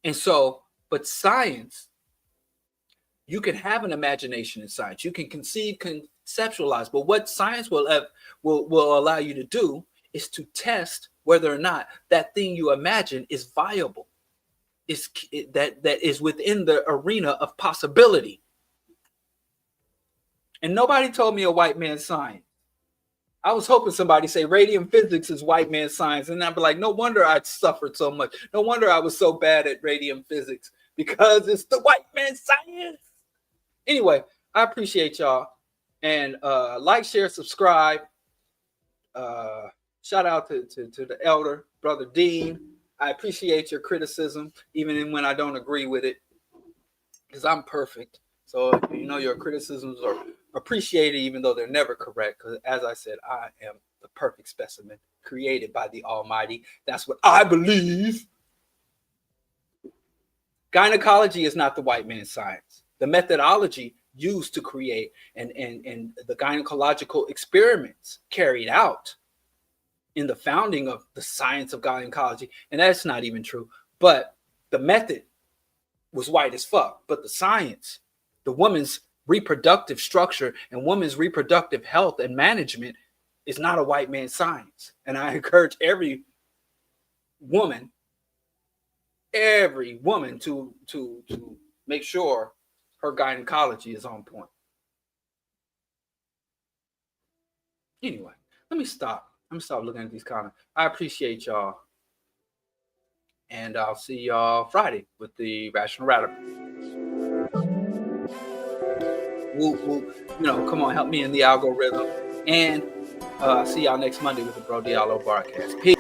And so, but science, you can have an imagination in science. You can conceive, conceptualize. But what science will allow you to do is to test whether or not that thing you imagine is viable. That is within the arena of possibility. And nobody told me a white man's science. I was hoping somebody say radium physics is white man's science. And I'd be like, no wonder I suffered so much. No wonder I was so bad at radium physics because it's the white man's science. Anyway, I appreciate y'all. And like, share, subscribe. Shout out to the elder, Brother Dean. I appreciate your criticism, even when I don't agree with it, because I'm perfect. So, you know, your criticisms are appreciated, even though they're never correct. Because as I said, I am the perfect specimen created by the Almighty. That's what I believe. Gynecology is not the white man's science. The methodology used to create and the gynecological experiments carried out in the founding of the science of gynecology, and that's not even true, but the method was white as fuck. But the science, the woman's reproductive structure and woman's reproductive health and management is not a white man's science. And I encourage every woman to make sure her gynecology is on point. Anyway, let me stop. I'm gonna stop looking at these comments. I appreciate y'all. And I'll see y'all Friday with the Rational Radical. Whoop, whoop. You know, come on, help me in the algorithm. And see y'all next Monday with the BroDiallo broadcast. Peace.